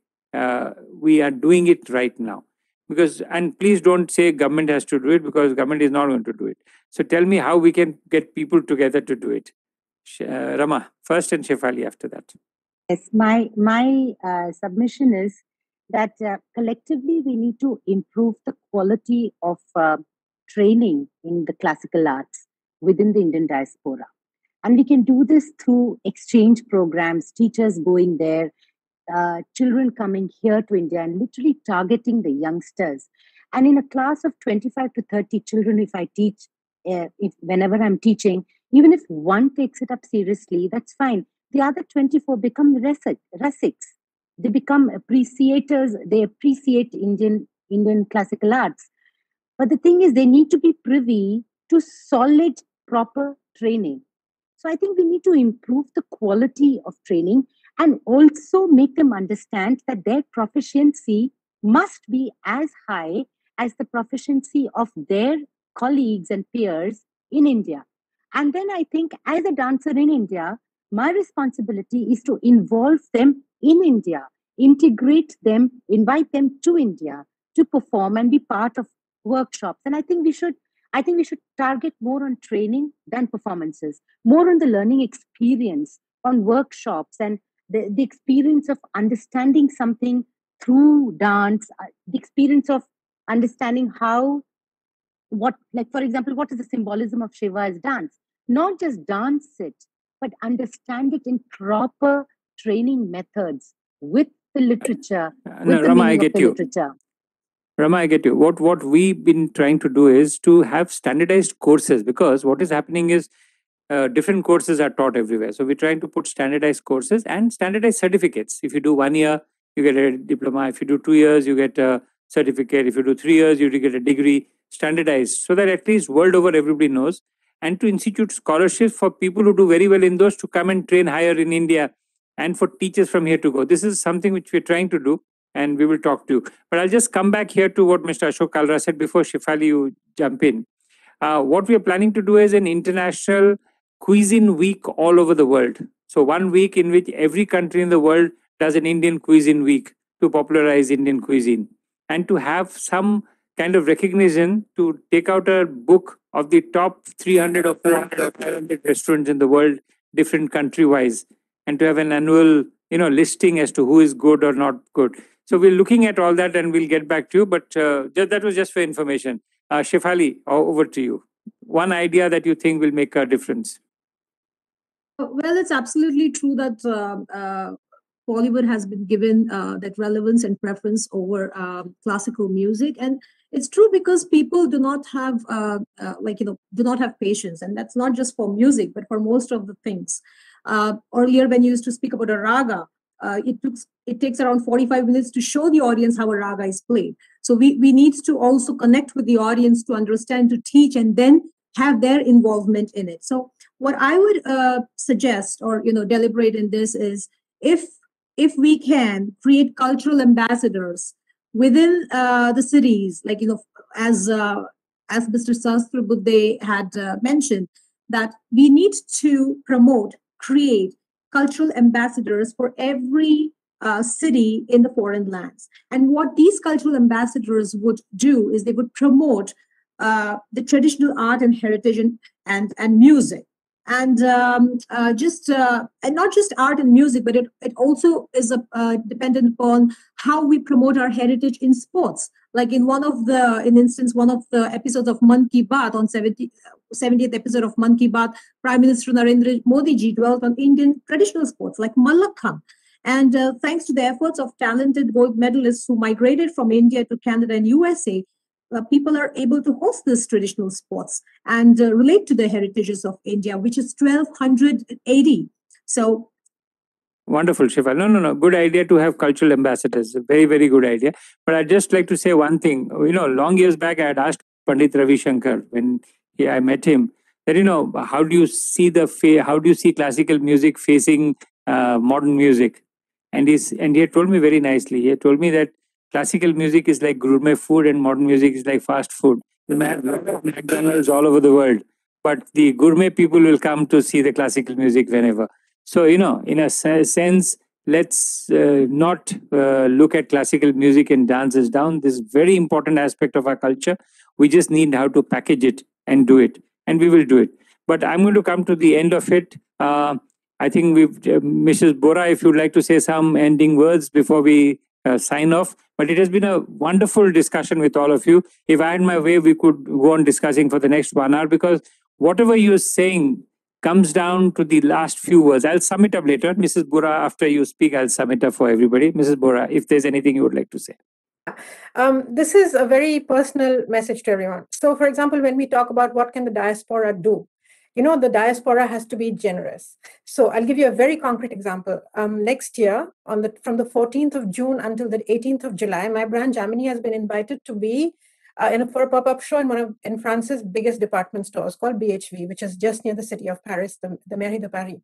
S4: we are doing it right now? Because, and please don't say government has to do it, because government is not going to do it. So tell me how we can get people together to do it. Rama first and Shefali after that.
S13: Yes, my submission is that collectively we need to improve the quality of training in the classical arts within the Indian diaspora. And we can do this through exchange programs, teachers going there, children coming here to India and literally targeting the youngsters. And in a class of 25 to 30 children, if I teach, whenever I'm teaching, even if one takes it up seriously, that's fine. The other 24 become rasics. They become appreciators. They appreciate Indian classical arts. But the thing is, they need to be privy to solid, proper training. So I think we need to improve the quality of training and also make them understand that their proficiency must be as high as the proficiency of their colleagues and peers in India. And then I think as a dancer in India, my responsibility is to involve them in India, integrate them, invite them to India to perform and be part of workshops. And I think we should target more on training than performances, more on the learning experience, on workshops and the experience of understanding something through dance, the experience of understanding for example, what is the symbolism of Shiva as dance? Not just dance it, but understand it in proper training methods with the literature, with the meaning of the literature.
S4: Rama, I get you. What we've been trying to do is to have standardized courses, because what is happening is different courses are taught everywhere. So we're trying to put standardized courses and standardized certificates. If you do 1 year, you get a diploma. If you do 2 years, you get a certificate. If you do 3 years, you get a degree, standardized, so that at least world over everybody knows. And to institute scholarships for people who do very well in those to come and train higher in India, and for teachers from here to go. This is something which we're trying to do, and we will talk to you. But I'll just come back here to what Mr. Ashok Kalra said before Shefali, you jump in. What we are planning to do is an international cuisine week all over the world. So 1 week in which every country in the world does an Indian cuisine week to popularize Indian cuisine, and to have some kind of recognition to take out a book of the top 300 or 400 or 500 restaurants in the world, different country-wise, and to have an annual, listing as to who is good or not good. So we're looking at all that, and we'll get back to you. But that was just for information. Shefali, over to you. One idea that you think will make a difference.
S14: Well, it's absolutely true that Bollywood has been given that relevance and preference over classical music, and it's true because people do not have do not have patience, and that's not just for music but for most of the things. Earlier, when you used to speak about a raga, it takes around 45 minutes to show the audience how a raga is played. So we need to also connect with the audience to understand, to teach, and then have their involvement in it. So what I would suggest, or deliberate in this, is if we can create cultural ambassadors within the cities, like as Mr. Sahasrabudhe had mentioned, that we need to create cultural ambassadors for every city in the foreign lands. And what these cultural ambassadors would do is they would promote the traditional art and heritage and music. And and not just art and music, but it also is dependent upon how we promote our heritage in sports. Like in one of the episodes of Man Ki Baat, on 70th episode of Man Ki Baat, Prime Minister Narendra Modi ji dwelt on Indian traditional sports like Mallakhambh. And thanks to the efforts of talented gold medalists who migrated from India to Canada and USA, people are able to host these traditional sports and relate to the heritages of India, which is 1280. So,
S4: wonderful, Shifa. No. Good idea to have cultural ambassadors. Very, very good idea. But I'd just like to say one thing. Long years back, I had asked Pandit Ravi Shankar when I met him that, how do you see classical music facing modern music? And he had told me very nicely. He had told me that classical music is like gourmet food and modern music is like fast food. You may have McDonald's all over the world, but the gourmet people will come to see the classical music whenever. So, in a sense, let's not look at classical music and dance as down. This is a very important aspect of our culture. We just need how to package it and do it, and we will do it. But I'm going to come to the end of it. I think Mrs. Bora, if you'd like to say some ending words before we sign off. But it has been a wonderful discussion with all of you. If I had my way, we could go on discussing for the next 1 hour, because whatever you're saying comes down to the last few words. I'll sum it up later. Mrs. Bora, after you speak, I'll sum it up for everybody. Mrs. Bora, if there's anything you would like to say.
S8: This is a very personal message to everyone. So, for example, when we talk about what can the diaspora do, the diaspora has to be generous. So I'll give you a very concrete example. Next year, from the 14th of June until the 18th of July, my brand Jamini has been invited to be for a pop-up show in France's biggest department stores called BHV, which is just near the city of Paris, the Mairie de Paris.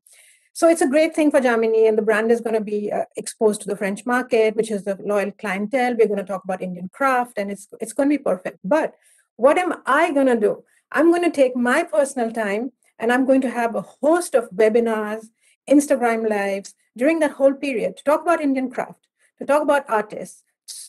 S8: So it's a great thing for Jamini, and the brand is going to be exposed to the French market, which is the loyal clientele. We're going to talk about Indian craft, and it's going to be perfect. But what am I going to do? I'm going to take my personal time, and I'm going to have a host of webinars, Instagram lives during that whole period to talk about Indian craft, to talk about artists,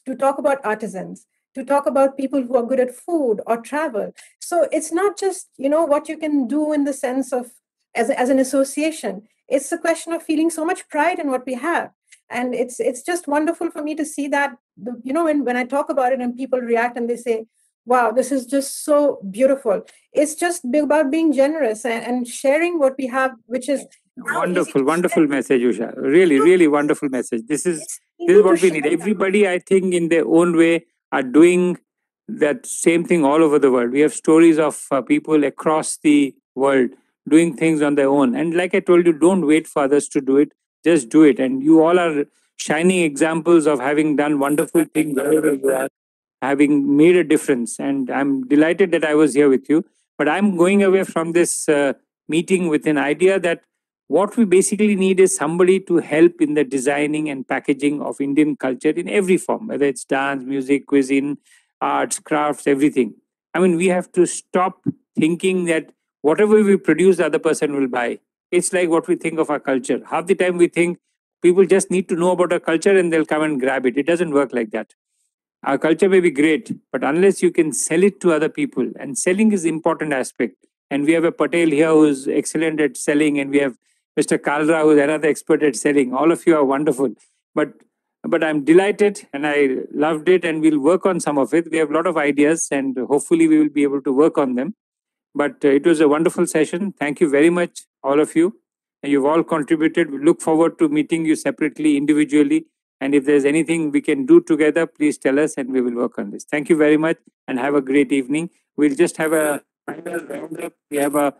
S8: to talk about artisans, to talk about people who are good at food or travel. So it's not just, what you can do in the sense of as an association. It's a question of feeling so much pride in what we have. And it's just wonderful for me to see that, when I talk about it and people react and they say, wow, this is just so beautiful. It's just about being generous and sharing what we have, which is
S4: wonderful message, Usha. Really, really wonderful message. This is what we need. Everybody, I think, in their own way, are doing that same thing all over the world. We have stories of people across the world doing things on their own. And like I told you, don't wait for others to do it. Just do it. And you all are shining examples of having done wonderful things wherever you are, having made a difference. And I'm delighted that I was here with you. But I'm going away from this meeting with an idea that what we basically need is somebody to help in the designing and packaging of Indian culture in every form, whether it's dance, music, cuisine, arts, crafts, everything. I mean, we have to stop thinking that whatever we produce, the other person will buy. It's like what we think of our culture. Half the time we think people just need to know about our culture and they'll come and grab it. It doesn't work like that. Our culture may be great, but unless you can sell it to other people, and selling is important aspect. And we have a Patel here who's excellent at selling, and we have Mr. Kalra who's another expert at selling. All of you are wonderful. But I'm delighted and I loved it, and we'll work on some of it. We have a lot of ideas and hopefully we will be able to work on them. But it was a wonderful session. Thank you very much, all of you. And you've all contributed. We look forward to meeting you separately, individually. And if there's anything we can do together, please tell us and we will work on this. Thank you very much and have a great evening. We'll just have a final roundup. We have a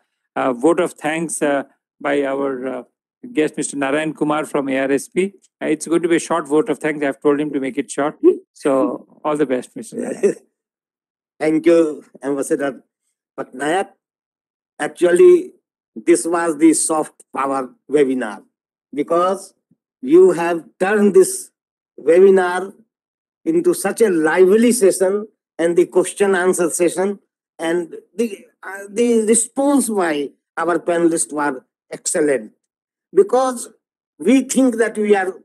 S4: vote of thanks by our guest, Mr. Narayan Kumar from ARSP. It's going to be a short vote of thanks. I've told him to make it short. So all the best, Mr. Narayan.
S15: Thank you, Ambassador Patnaik. Actually, this was the soft power webinar because you have turned this webinar into such a lively session and the question answer session, and the response by our panelists were excellent, because we think that we are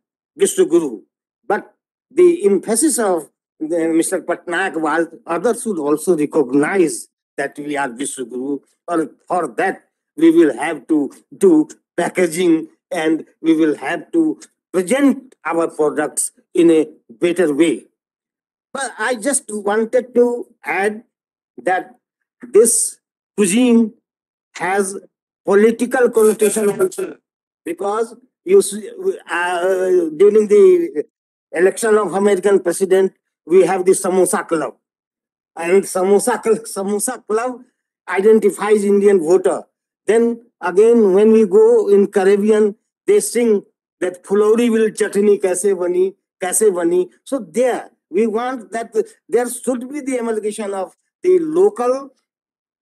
S15: Vishwaguru, but the emphasis of Mr. Patnaik was others should also recognize that we are Vishwaguru, or for that we will have to do packaging and we will have to present our products in a better way. But I just wanted to add that this cuisine has political connotation also, because you see, during the election of American president, we have the Samosa Club, and Samosa Club identifies Indian voter. Then again, when we go in Caribbean, they sing that Fulori will chutney kaise bani. So there, we want that there should be the amalgamation of the local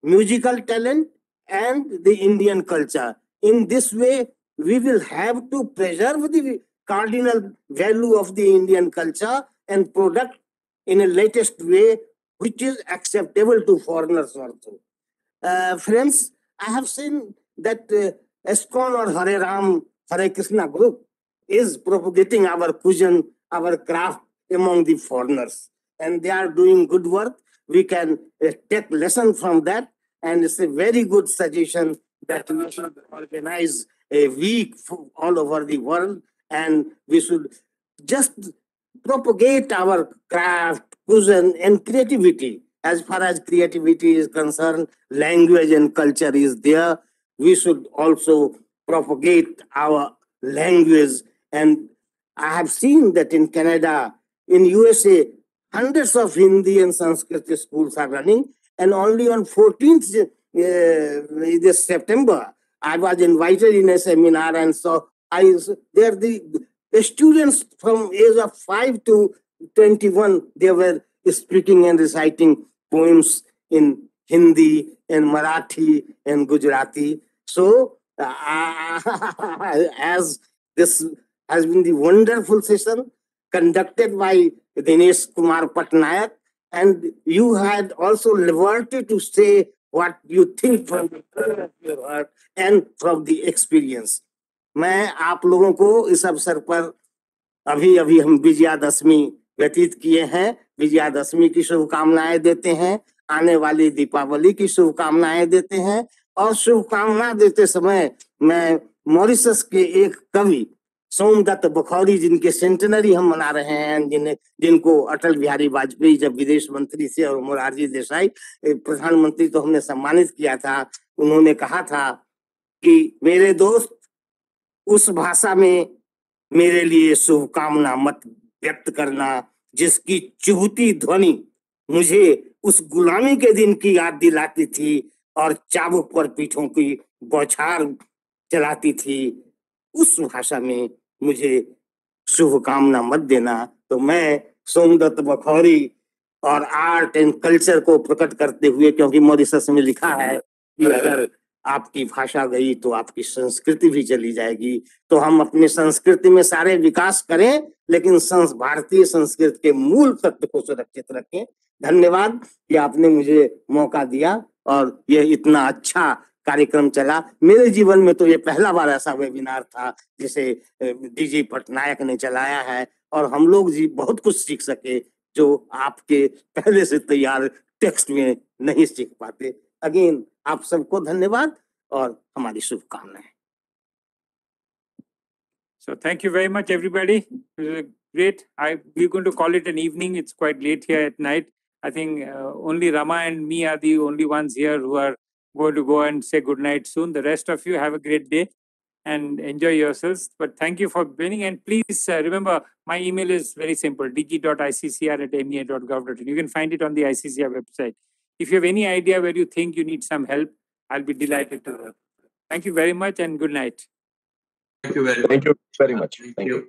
S15: musical talent and the Indian culture. In this way, we will have to preserve the cardinal value of the Indian culture and product in a latest way, which is acceptable to foreigners also. Friends, I have seen that ESKCON or Hare Ram, Hare Krishna group is propagating our cuisine, our craft among the foreigners, and they are doing good work. We can take lesson from that, and it's a very good suggestion that we should organize a week all over the world, and we should just propagate our craft, cuisine, and creativity. As far as creativity is concerned, language and culture is there. We should also propagate our language. And I have seen that in Canada, in USA, hundreds of Hindi and Sanskrit schools are running. And only on 14th this September, I was invited in a seminar, and so there the students from age of 5 to 21, they were speaking and reciting poems in Hindi and Marathi and Gujarati. So, as this has been the wonderful session conducted by Dinesh Kumar Patnaik, and you had also liberty to say what you think from your heart and from the experience. मैं आप लोगों को इस अवसर पर अभी हम विजयादशमी व्यतीत किए हैं, विजयादशमी की शुभकामनाएं देते हैं, आने वाली दीपावली की शुभकामनाएं देते हैं, और शुभकामना देते समय मैं मॉरिशस के एक कवि सोमदत्त बखौरी, जिनके सेंटेनरी हम मना रहे हैं, जिनको अटल बिहारी वाजपेयी जब विदेश मंत्री से और मोरारजी देसाई प्रधानमंत्री तो हमने सम्मानित किया था, उन्होंने कहा था कि मेरे दोस्त, उस भाषा में मेरे लिए शुभकामना मत व्यक्त करना जिसकी चुभती ध्वनि मुझे उस गुलामी के दिन की याद दिलाती थी और चाबुक पर पीठों की बौछार चलाती थी। उस भाषा में मुझे शुभकामना मत देना। तो मैं सोमदत्त बखौरी और आर्ट एंड कल्चर को प्रकट करते हुए, क्योंकि मॉरिशस में लिखा है कि अगर आपकी भाषा गई तो आपकी संस्कृति भी चली जाएगी, तो हम अपनी संस्कृति में सारे विकास करें, लेकिन भारतीय संस्कृति के मूल तत्व को सुरक्षित रखें। धन्यवाद कि आपने मुझे मौका दिया और ये इतना अच्छा कार्यक्रम चला। मेरे जीवन में तो ये पहला बार ऐसा वेबिनार था जिसे डीजी पटनायक ने चलाया है, और हम लोग जी बहुत कुछ सीख सके। जो आपके पहले से तैयार टेक्स्ट में नहीं सीख पाते। अगेन आप सबको धन्यवाद और हमारी शुभकामनाएं।
S4: So thank you very much, everybody. It was great. We're going to call it an evening. It's quite late here at night. I think only Rama and me are the only ones here who are going to go and say good night soon. The rest of you have a great day and enjoy yourselves. But thank you for being. And please remember, my email is very simple, dg.iccr@mea.gov.in. You can find it on the ICCR website. If you have any idea where you think you need some help, I'll be delighted to help. Thank you very much and good night.
S10: Thank you very much. Thank you.